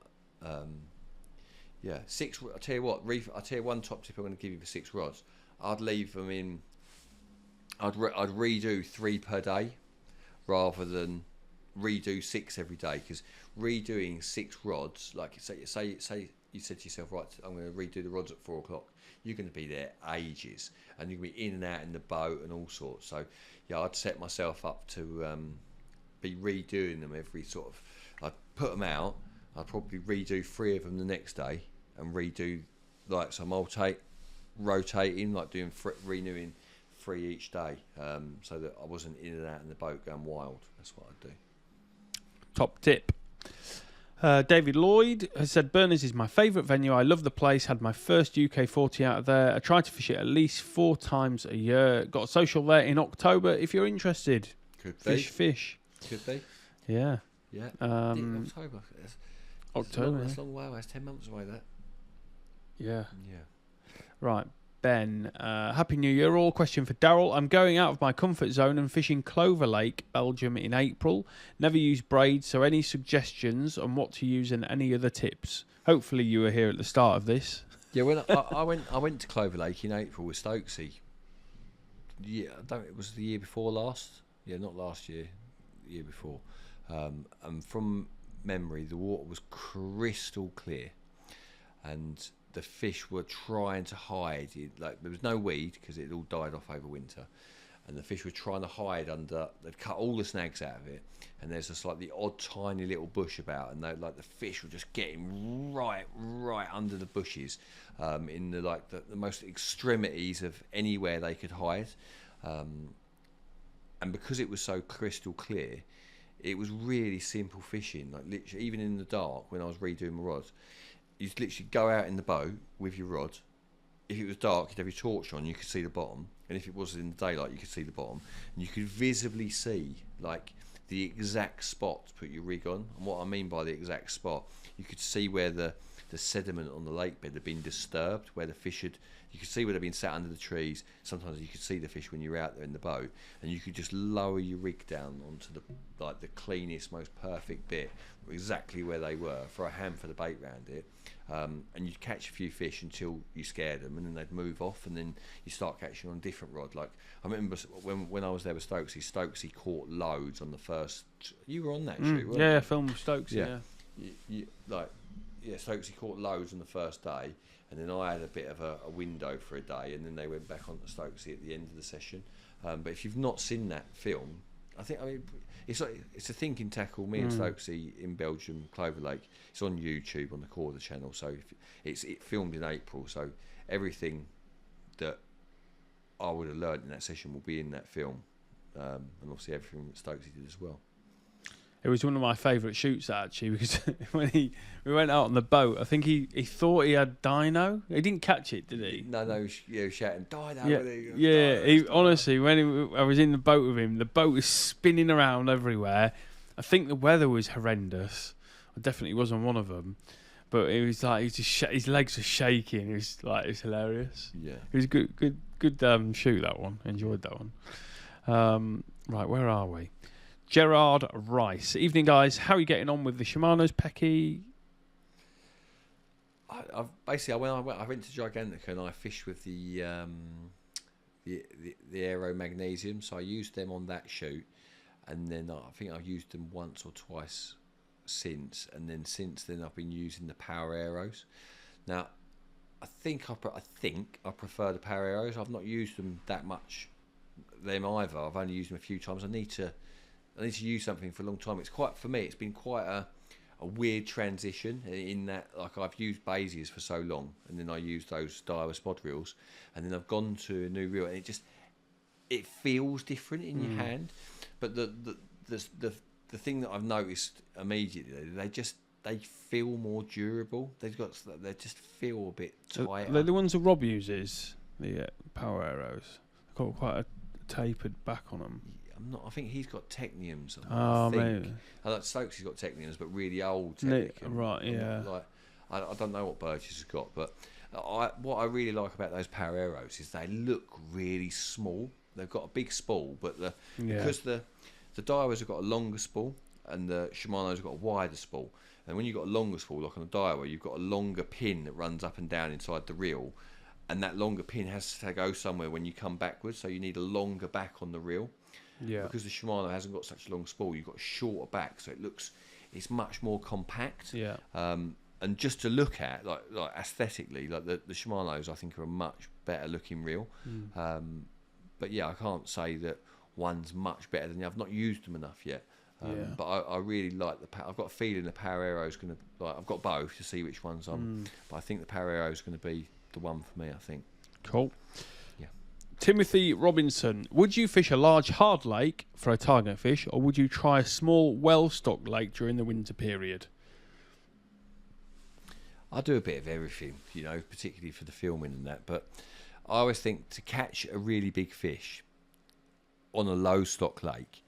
6. I tell you what, I tell you one top tip I'm going to give you for 6 rods. I'd leave them in. I'd redo 3 per day, rather than redo 6 every day, because redoing 6 rods, like say you said to yourself, right, I'm going to redo the rods at 4 o'clock, you're going to be there ages, and you're going to be in and out in the boat and all sorts. So I'd set myself up to be redoing them every sort of, I'd put them out, I'd probably redo 3 of them the next day, and redo like some rotating, like doing renewing 3 each day, so that I wasn't in and out in the boat going wild. That's what I'd do. Top tip. David Lloyd has said, Berners is my favourite venue. I love the place. Had my first UK 40 out of there. I try to fish it at least 4 times a year. Got a social there in October if you're interested. Could be. Fish. Could be. Yeah. Yeah. October. October. That's a long way away. It's 10 months away, that. Yeah. Yeah. Right. Ben, Happy New Year all. Question for Darrell. I'm going out of my comfort zone and fishing Clover Lake, Belgium in April. Never used Braid, so any suggestions on what to use and any other tips? Hopefully you were here at the start of this. Yeah, when I went to Clover Lake in April with Stokesy. Yeah, it was the year before last. Yeah, not last year, the year before. And from memory, the water was crystal clear, and the fish were trying to hide. There was no weed because it all died off over winter, and the fish were trying to hide under. They'd cut all the snags out of it, and there's just like the odd tiny little bush about, and the fish were just getting right under the bushes, in the most extremities of anywhere they could hide, and because it was so crystal clear, it was really simple fishing. Like literally, even in the dark when I was redoing my rods, you'd literally go out in the boat with your rod. If it was dark, you'd have your torch on, you could see the bottom. And if it was in the daylight, you could see the bottom. And you could visibly see, like, the exact spot to put your rig on. And what I mean by the exact spot, you could see where the sediment on the lake bed had been disturbed, where the fish had... You could see where they'd been sat under the trees. Sometimes you could see the fish when you're out there in the boat. And you could just lower your rig down onto the cleanest, most perfect bit, exactly where they were, for a handful of bait round it. And you'd catch a few fish until you scared them, and then they'd move off, and then you start catching on a different rod. Like I remember when I was there with Stokesy caught loads on the first. You were on that shoot, weren't you? Yeah, film with Stokesy. Yeah. Stokesy caught loads on the first day, and then I had a bit of a window for a day, and then they went back onto Stokesy at the end of the session. But if you've not seen that film, it's a thinking tackle. Me and Stokesy in Belgium, Clover Lake. It's on YouTube on the Corda channel. So it filmed in April. So everything that I would have learned in that session will be in that film, and obviously everything that Stokesy did as well. It was one of my favourite shoots actually, because when we went out on the boat, I think he thought he had dino. He didn't catch it, did he? No, shouting dino. Yeah. He honestly, I was in the boat with him, the boat was spinning around everywhere. I think the weather was horrendous. I definitely wasn't one of them, but it was like his legs were shaking. It was hilarious. Yeah, it was good good shoot, that one. Enjoyed that one. Right, where are we? Gerard Rice. Evening, guys. How are you getting on with the Shimano's, Pecky? I went to Gigantica and I fished with the Aero Magnesium, so I used them on that shoot, and then I think I've used them once or twice since, and then since then I've been using the Power Aeros. Now, I think I prefer the Power Aeros. I've not used them that much, them either. I've only used them a few times. I need to use something for a long time. For me, it's been quite a weird transition in that, like, I've used Baziers for so long, and then I used those Daiwa spod reels, and then I've gone to a new reel, and it feels different in your hand. But the thing that I've noticed immediately, they feel more durable. They just feel a bit tighter. They're the ones that Rob uses, the Power Arrows. They've got quite a tapered back on them. I think he's got Techniums. Maybe. I like Stokes. He's got Techniums, but really old Technium. Right, yeah. I don't know what Burgess has got, but what I really like about those Power Arrows is they look really small. They've got a big spool, but because the Daiwas have got a longer spool and the Shimano's have got a wider spool. And when you've got a longer spool, like on a Daiwa, you've got a longer pin that runs up and down inside the reel, and that longer pin has to go somewhere when you come backwards. So you need a longer back on the reel. Yeah. Because the Shimano hasn't got such a long spool, you've got a shorter back, so it's much more compact. Yeah. And just to look at, like aesthetically, like the Shimano's, I think, are a much better looking reel. But yeah, I can't say that one's much better than the other. I've not used them enough yet. But I really like I've got a feeling the Power Aero is going to, I've got both to see which one's on. But I think the Power Aero is going to be the one for me, I think. Cool. Timothy Robinson, would you fish a large hard lake for a target fish, or would you try a small well-stocked lake during the winter period? I do a bit of everything, particularly for the filming and that, but I always think to catch a really big fish on a low stock lake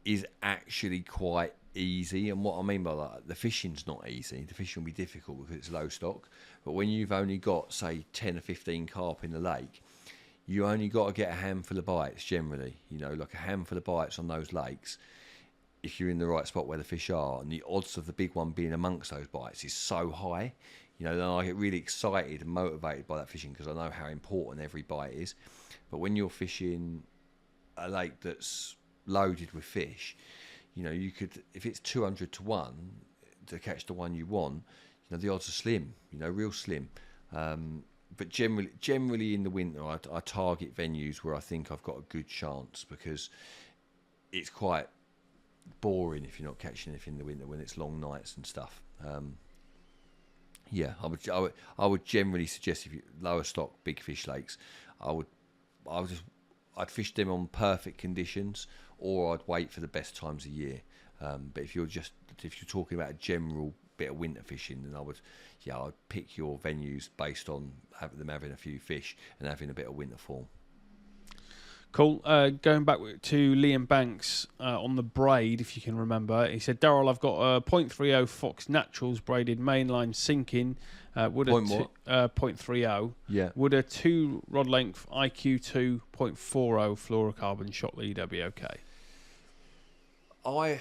is actually quite easy. And what I mean by that, the fishing's not easy. The fishing will be difficult because it's low stock, but when you've only got, say, 10 or 15 carp in the lake, you only got to get a handful of bites generally, like a handful of bites on those lakes if you're in the right spot where the fish are, and the odds of the big one being amongst those bites is so high. Then I get really excited and motivated by that fishing because I know how important every bite is. But when you're fishing a lake that's loaded with fish, you could, if it's 200 to 1 to catch the one you want, the odds are slim, real slim. But generally in the winter, I target venues where I think I've got a good chance, because it's quite boring if you're not catching anything in the winter when it's long nights and stuff. I would generally suggest, if you lower stock big fish lakes, I'd fish them on perfect conditions, or I'd wait for the best times of year. But if you're talking about a general bit of winter fishing, then I'd pick your venues based on them having a few fish and having a bit of winter form. Cool. Going back to Liam Banks on the braid, if you can remember, he said, Darrell, I've got a 0.30 Fox Naturals braided mainline sinking. Would a 0.30. Yeah. Would a 2 rod length IQ2 0.40 fluorocarbon shot leader be okay? I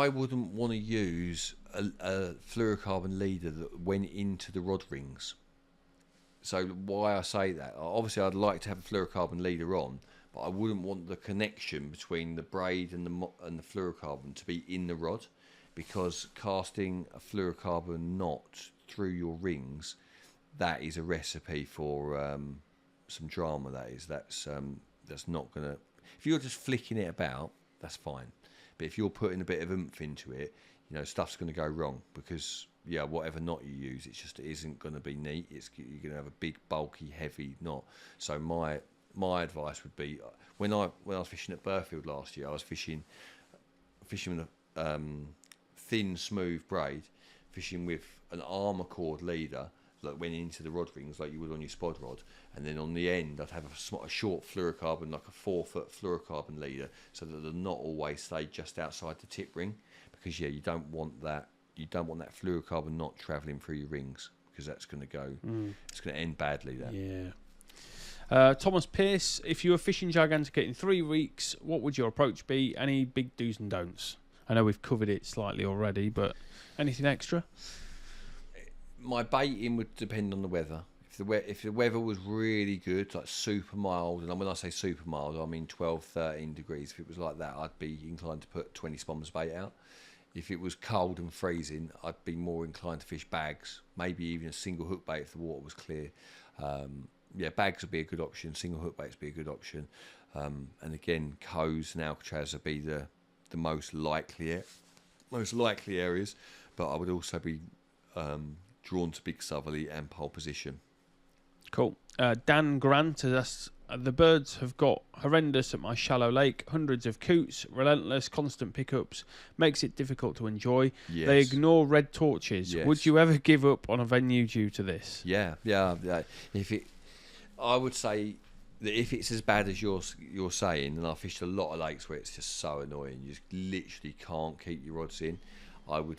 wouldn't want to use a fluorocarbon leader that went into the rod rings. So why I say that, obviously I'd like to have a fluorocarbon leader on, but I wouldn't want the connection between the braid and the fluorocarbon to be in the rod, because casting a fluorocarbon knot through your rings, that is a recipe for some drama. That's not gonna. If you're just flicking it about, that's fine. But if you're putting a bit of oomph into it, stuff's going to go wrong, because whatever knot you use, it isn't going to be neat. You're going to have a big, bulky, heavy knot. So my advice would be, when I was fishing at Burfield last year, I was fishing with a thin, smooth braid, fishing with an armour cord leader that went into the rod rings like you would on your spod rod, and then on the end I'd have a short fluorocarbon, like a 4-foot fluorocarbon leader, so that the knot always stayed just outside the tip ring, because you don't want that fluorocarbon knot travelling through your rings, because that's going to go it's going to end badly then. Thomas Pearce, if you were fishing Gigantica in 3 weeks, what would your approach be? Any big do's and don'ts? I know we've covered it slightly already, but anything extra? My baiting would depend on the weather. If the weather was really good, like super mild, and when I say super mild, I mean 12, 13 degrees. If it was like that, I'd be inclined to put 20 spombs bait out. If it was cold and freezing, I'd be more inclined to fish bags, maybe even a single hook bait if the water was clear. Bags would be a good option. Single hook baits would be a good option. And again, coes and Alcatraz would be the most likely areas. But I would also be drawn to big southerly and pole position. Cool. Dan Grant has asked, the birds have got horrendous at my shallow lake, hundreds of coots, relentless, constant pickups, makes it difficult to enjoy. Yes. They ignore red torches. Yes. Would you ever give up on a venue due to this? Yeah. I would say that if it's as bad as you're saying, and I fished a lot of lakes where it's just so annoying, you just literally can't keep your rods in. I would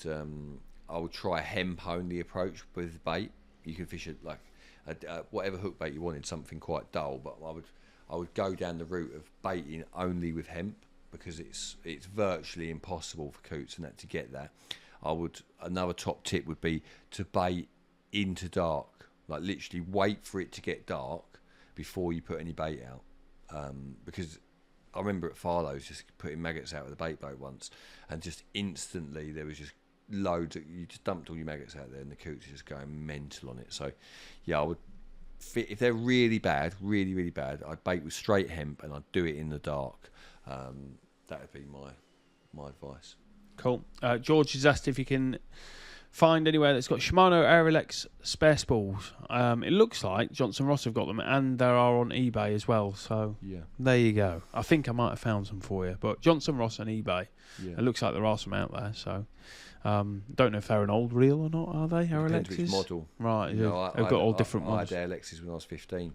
try a hemp only approach with bait. You can fish it like whatever hook bait you wanted, something quite dull, but I would go down the route of baiting only with hemp, because it's virtually impossible for coots and that to get that. Another top tip would be to bait into dark, like literally wait for it to get dark before you put any bait out, because I remember at Farlow's just putting maggots out with a bait boat once, and just instantly there was just loads. You just dumped all your maggots out there, and the coots are just going mental on it. So, yeah, I would. If they're really bad, really really bad, I'd bait with straight hemp, and I'd do it in the dark. That would be my advice. Cool. George has asked if you can find anywhere that's got Shimano Aerilex spare spools. It looks like Johnson Ross have got them, and there are on eBay as well. So yeah, there you go. I think I might have found some for you, but Johnson Ross and eBay. Yeah. It looks like there are some out there. So don't know if they're an old reel or not. Are they depends Aerilexes? which model. Right. They've got all different ones. I had Airlexes when I was 15,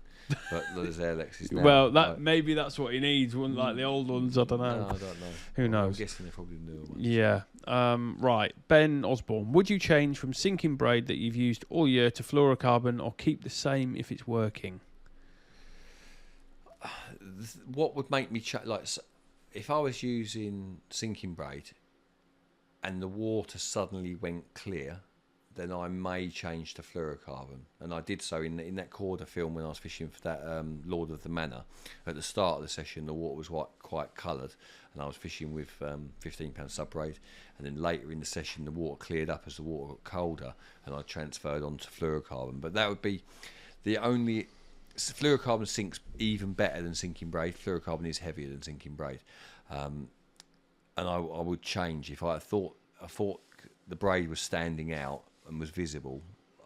but there's Airlexes now. Well, maybe that's what he needs. Wouldn't like the old ones. I don't know. No, I don't know. Who knows? I'm guessing they're probably the newer ones. Yeah. Right. Ben Osborne, would you change from sinking braid that you've used all year to fluorocarbon, or keep the same if it's working? What would make me like if I was using sinking braid and the water suddenly went clear, then I may change to fluorocarbon. And I did so in that Corda film when I was fishing for that Lord of the Manor. At the start of the session, the water was quite coloured, and I was fishing with 15-pound sub-braid. And then later in the session, the water cleared up as the water got colder, and I transferred onto fluorocarbon. But that would be the only... Fluorocarbon sinks even better than sinking braid. Fluorocarbon is heavier than sinking braid. And I would change if I thought the braid was standing out and was visible.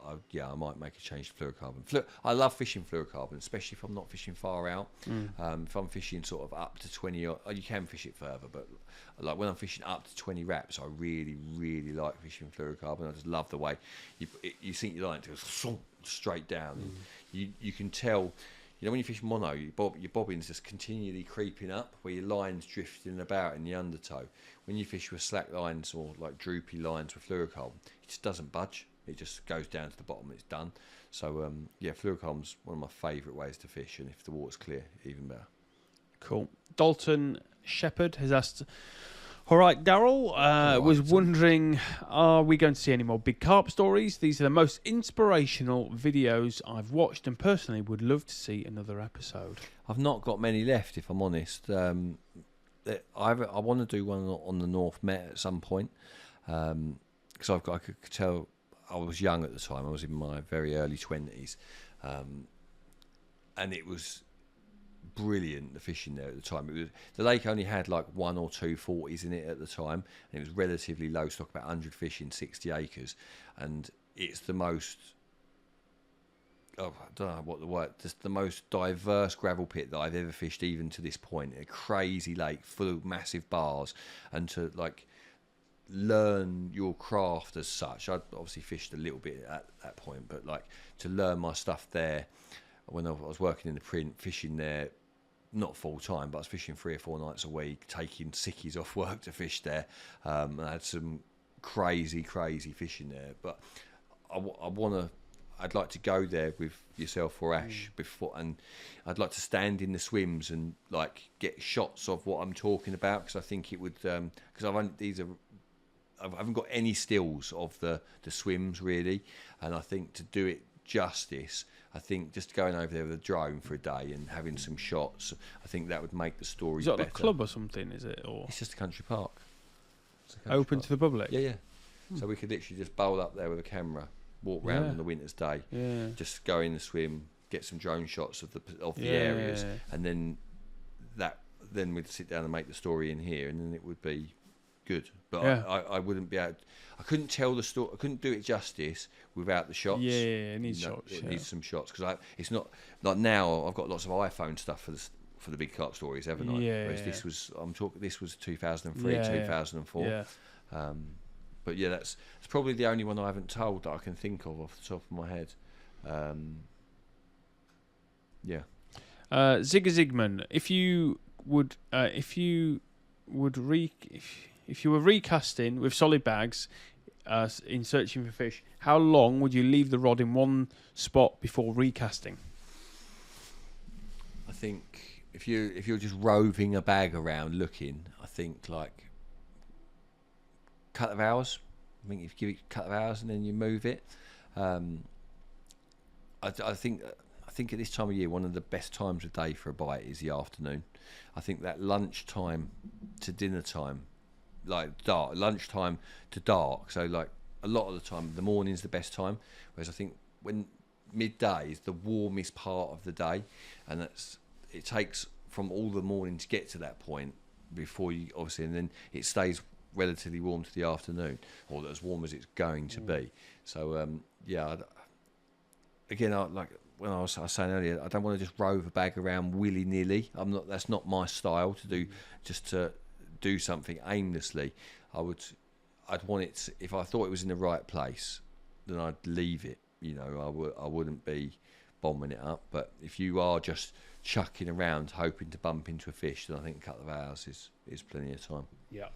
I might make a change to fluorocarbon. I love fishing fluorocarbon, especially if I'm not fishing far out. If I'm fishing sort of up to 20, you can fish it further, but like when I'm fishing up to 20 wraps, I really, really like fishing fluorocarbon. I just love the way you sink your line to go straight down. You can tell, when you fish mono, your bobbin's just continually creeping up, where your line's drifting about in the undertow. When you fish with slack lines or like droopy lines with fluorocarbon, it just doesn't budge. It just goes down to the bottom and it's done. So, fluorocarbon's one of my favourite ways to fish, and if the water's clear, even better. Cool. Dalton Shepherd has asked, all right, Darrell, was wondering, are we going to see any more big carp stories? These are the most inspirational videos I've watched, and personally would love to see another episode. I've not got many left, if I'm honest. I want to do one on the North Met at some point, because I could tell I was young at the time. I was in my very early 20s, and it was brilliant, the fishing there at the time. The lake only had like 1 or 2 40s in it at the time, and it was relatively low stock, about 100 fish in 60 acres, and it's the most I don't know what the word, just the most diverse gravel pit that I've ever fished, even to this point. A crazy lake full of massive bars, and to like learn your craft as such. I'd obviously fished a little bit at that point, but like to learn my stuff there when I was working in the print, fishing there, not full time, but I was fishing 3 or 4 nights a week, taking sickies off work to fish there. I had some crazy fishing there, but I want to I'd like to go there with yourself or Ash before, and I'd like to stand in the swims and like get shots of what I'm talking about, because I think it would, because I haven't got any stills of the swims really, and I think to do it justice, I think just going over there with a drone for a day and having some shots, I think that would make the story better. Is that a club or something, is it? Or It's just a country park. open to the public? Yeah. So we could literally just bowl up there with a camra, walk round on the winter's day, just go in the swim, get some drone shots of the areas, and then we'd sit down and make the story in here, and then it would be good. But I wouldn't be able. I couldn't tell the story. I couldn't do it justice without the shots. Yeah, it needs shots. It needs some shots, because it's not like now. I've got lots of iPhone stuff for the big carp stories, haven't I? Yeah. Whereas this was 2003, 2004. Yeah. But yeah, it's probably the only one I haven't told that I can think of off the top of my head. Yeah. Zigga Zigman, if you were recasting with solid bags in searching for fish, how long would you leave the rod in one spot before recasting? I think if you're just roving a bag around looking, I think like couple of hours. I think if you give it a couple of hours and then you move it, I think at this time of year, one of the best times of day for a bite is the afternoon. I think that lunchtime to dinner time, like lunchtime to dark. So like a lot of the time, the morning's the best time. Whereas I think when midday is the warmest part of the day, and it takes from all the morning to get to that point before you obviously, and then it stays relatively warm to the afternoon, or as warm as it's going to be. So again, like when I was saying earlier, I don't want to just rove a bag around willy nilly. That's not my style to do. Just to do something aimlessly. I'd want it to, if I thought it was in the right place, then I'd leave it. I wouldn't be bombing it up. But if you are just chucking around hoping to bump into a fish, then I think a couple of hours is plenty of time. Yeah.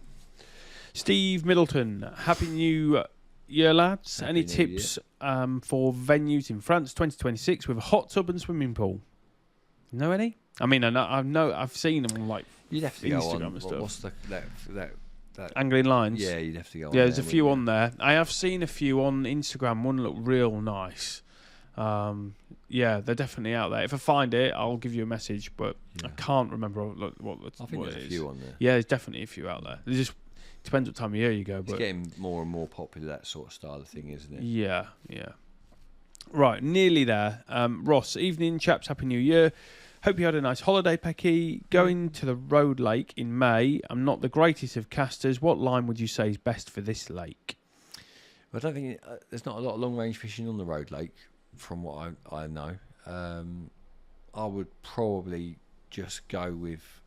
Steve Middleton, Happy New Year, lads. Happy Any New tips for venues in France 2026 with a hot tub and swimming pool? Know any? I mean, I've seen them on like you'd have to Instagram go on. and stuff. What's that Angling Lines? Yeah, you'd have to go on. Yeah, there's a few on there. I have seen a few on Instagram. One looked real nice. Yeah, they're definitely out there. If I find it, I'll give you a message, but I can't remember what I think there's a few on there. Yeah, there's definitely a few out there. It just depends what time of year you go. It's but getting more and more popular, that sort of style of thing, isn't it? Yeah. Right, nearly there. Ross, evening, chaps. Happy New Year. Hope you had a nice holiday, Pecky. Going to the Road Lake in May. I'm not the greatest of casters. What line would you say is best for this lake? I don't think there's not a lot of long range fishing on the Road Lake, from what I know. I would probably just go with.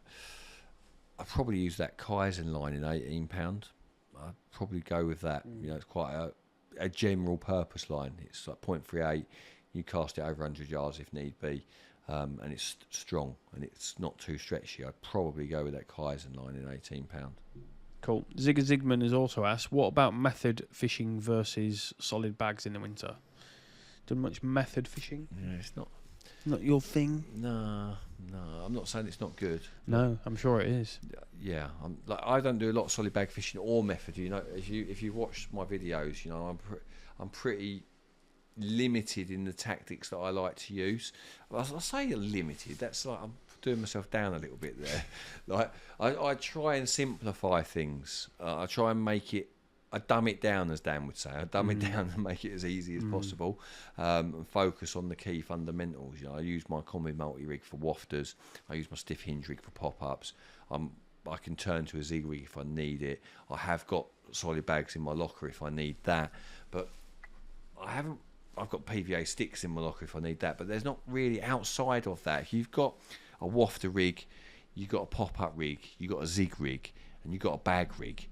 I'd probably use that Kaizen line in 18 pound. I'd probably go with that. It's quite a general purpose line. It's like 0.38. You cast it over 100 yards if need be, and it's strong and it's not too stretchy. I'd probably go with that Kaizen line in 18 pound. Cool. Zigga Zigman has also asked, what about method fishing versus solid bags in the winter? Done much method fishing? Yeah, it's not your thing. No. I'm not saying it's not good. No, I'm sure it is. Yeah, I don't do a lot of solid bag fishing or method. If you watch my videos, I'm pretty limited in the tactics that I like to use. I say limited. That's like I'm doing myself down a little bit there. Like I try and simplify things. I try and make it. I dumb it down, as Dan would say. I dumb it down and make it as easy as possible, and focus on the key fundamentals. I use my combi multi-rig for wafters. I use my stiff hinge rig for pop-ups. I can turn to a zig rig if I need it. I have got solid bags in my locker if I need that, but I've got PVA sticks in my locker if I need that, but there's not really outside of that. If you've got a wafter rig, you've got a pop-up rig, you've got a zig rig, and you've got a bag rig,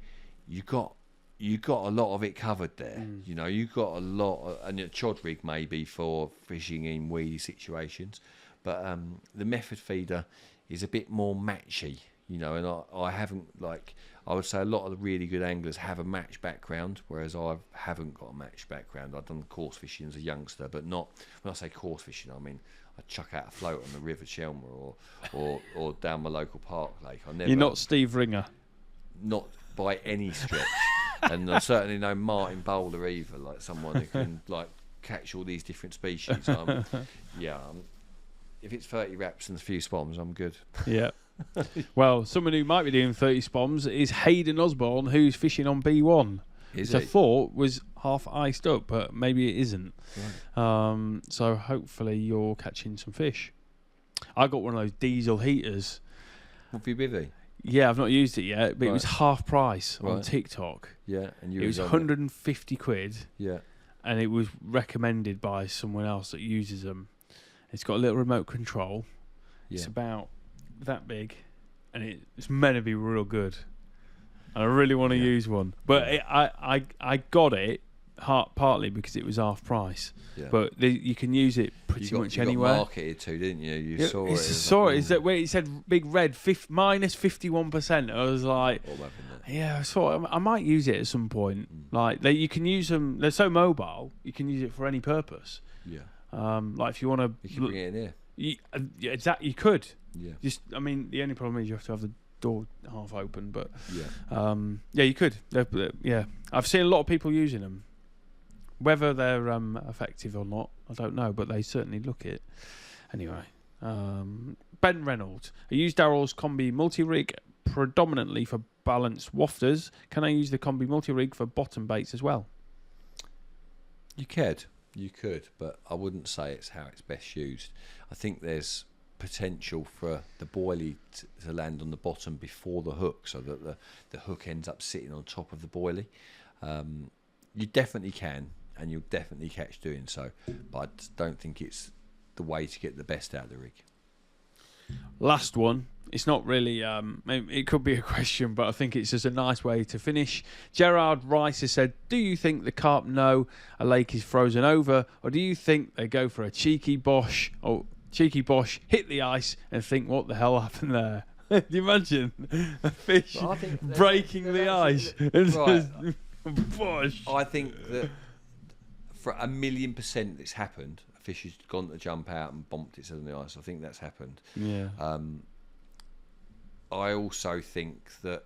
you've got a lot of it covered there. You've got a lot, and a chod rig maybe for fishing in weedy situations. But the method feeder is a bit more matchy, you know, and I haven't, like, I would say a lot of the really good anglers have a match background, whereas I haven't got a match background. I've done course fishing as a youngster, but not, when I say course fishing, I mean I chuck out a float on the River Chelmer or down my local park lake. You're not Steve Ringer. Not by any stretch. And I certainly know Martin Bowler either, like someone who can like catch all these different species. If it's 30 wraps and a few spoms, I'm good. Yeah. Well, someone who might be doing 30 spoms is Hayden Osborne, who's fishing on B1. Which I thought was half iced up, but maybe it isn't. Right. So hopefully you're catching some fish. I got one of those diesel heaters. What have you busy? Yeah, I've not used it yet, but it was half price on TikTok. Yeah, and it was 150 quid. Yeah, and it was recommended by someone else that uses them. It's got a little remote control. Yeah. It's about that big, and it's meant to be real good. And I really want to use one, but I got it partly because it was half price. Yeah. But you can use it pretty much anywhere. You got marketed to, didn't you? You saw it. Is that where it said big red minus 51%? I was like, yeah, I thought I might use it at some point. Like you can use them. They're so mobile. You can use it for any purpose. Yeah. Like if you want to, you can bring it in here. Exactly, you could. Yeah. Just, I mean, the only problem is you have to have the door half open, but yeah, you could. Yeah, I've seen a lot of people using them. Whether they're effective or not, I don't know, but they certainly look it. Anyway, Ben Reynolds. I use Darrell's Combi multi-rig predominantly for balanced wafters. Can I use the Combi multi-rig for bottom baits as well? You could, but I wouldn't say it's how it's best used. I think there's potential for the boilie to land on the bottom before the hook, so that the hook ends up sitting on top of the boilie. You definitely can, and you'll definitely catch doing so, but I just don't think it's the way to get the best out of the rig. Last one. It's not really, it could be a question, but I think it's just a nice way to finish. Gerard Rice has said, do you think the carp know a lake is frozen over, or do you think they go for a cheeky bosh, hit the ice and think, what the hell happened there? Do you imagine a fish breaking the ice? Right. Bosh. I think that for 1,000,000% it's happened. A fish has gone to jump out and bumped itself on the ice. I think that's happened. Yeah. I also think that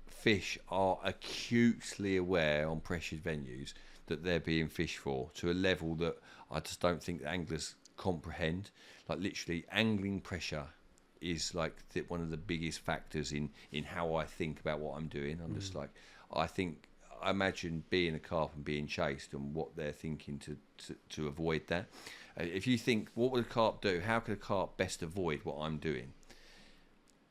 fish are acutely aware on pressured venues that they're being fished for, to a level that I just don't think the anglers comprehend. Like, literally, angling pressure is like one of the biggest factors in how I think about what I'm doing. I'm just like, I imagine being a carp and being chased and what they're thinking to avoid that. If you think, what would a carp do? How could a carp best avoid what I'm doing?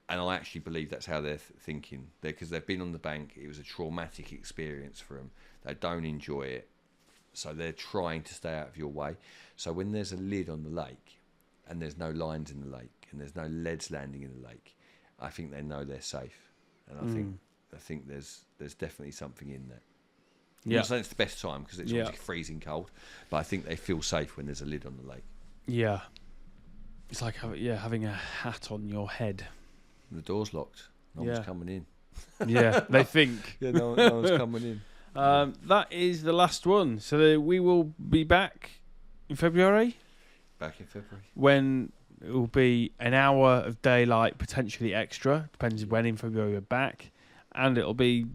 And I actually believe that's how they're thinking. Because they've been on the bank, it was a traumatic experience for them. They don't enjoy it, so they're trying to stay out of your way. So when there's a lid on the lake, and there's no lines in the lake, and there's no leads landing in the lake, I think they know they're safe. And I think there's definitely something in that. I'm not saying it's the best time, because it's obviously freezing cold, but I think they feel safe when there's a lid on the lake. Yeah. It's like having a hat on your head. The door's locked. No one's coming in. Yeah, they think. Yeah, no one's coming in. That is the last one. So we will be back in February. Back in February. When it will be an hour of daylight, potentially extra. Depends when in February we're back. And it'll be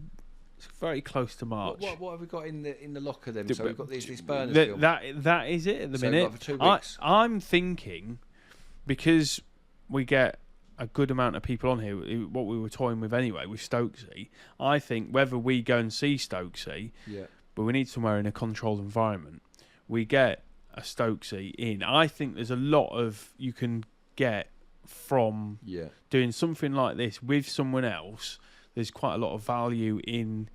very close to March. What have we got in the locker then? So we've got this burners film. That is it at the minute. For 2 weeks. I'm thinking, because we get a good amount of people on here, what we were toying with anyway, with Stokesy, I think whether we go and see Stokesy, but we need somewhere in a controlled environment, we get a Stokesy in. I think there's a lot of you can get from doing something like this with someone else. There's quite a lot of value in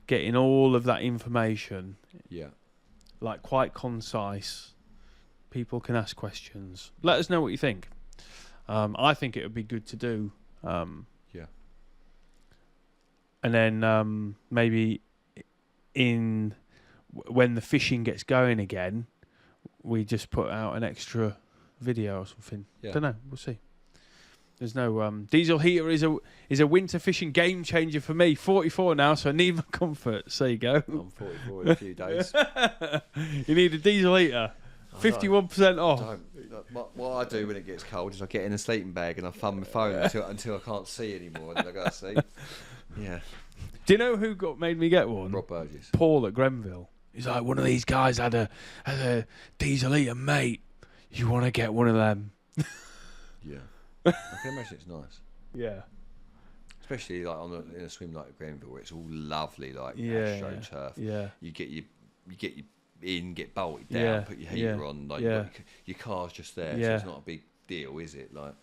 getting all of that information. Yeah. Like, quite concise. People can ask questions. Let us know what you think. I think it would be good to do. And then maybe when the fishing gets going again, we just put out an extra video or something. Yeah. Don't know. We'll see. There's no diesel heater is a winter fishing game changer for me. 44 now, so I need my comfort. So you go. I'm 44 in a few days. You need a diesel heater. 51% off. What I do when it gets cold is I get in a sleeping bag and I thumb my phone until I can't see anymore, and then I go to sleep. Yeah. Do you know who made me get one? Rob Burgess. Paul at Grenville. He's like, one of these guys had a diesel heater, mate. You want to get one of them? Yeah. I can imagine it's nice. Yeah. Especially like in a swim like at Grenville, where it's all lovely, like astroturf. Yeah. You get bolted down, put your heater on, like your car's just there, so it's not a big deal, is it? Like,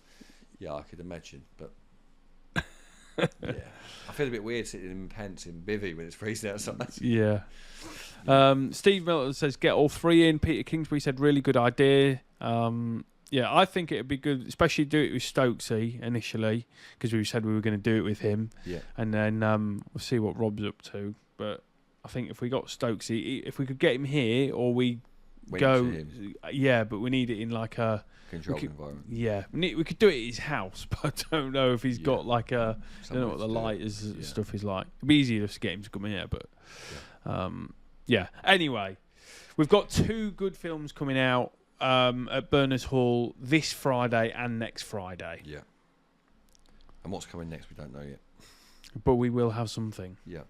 I could imagine, but yeah, I feel a bit weird sitting in pants in bivvy when it's freezing outside. Yeah. Steve Milton says get all 3 in. Peter Kingsbury said really good idea. I think it'd be good, especially do it with Stokesy initially, because we said we were going to do it with him. Yeah. And then we'll see what Rob's up to. But I think if we got Stokesy, if we could get him here, or we go, but we need it in like a controlled environment. Yeah, we could do it at his house, but I don't know if he's got like a. I don't know what the lighters stuff is like. It'd be easier just to get him to come here, but Anyway, we've got 2 good films coming out at Berners Hall this Friday and next Friday. Yeah. And what's coming next, we don't know yet. But we will have something. Yeah.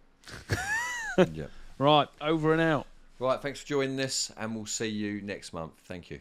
Yeah. Right, over and out. Right, thanks for joining us, and we'll see you next month. Thank you.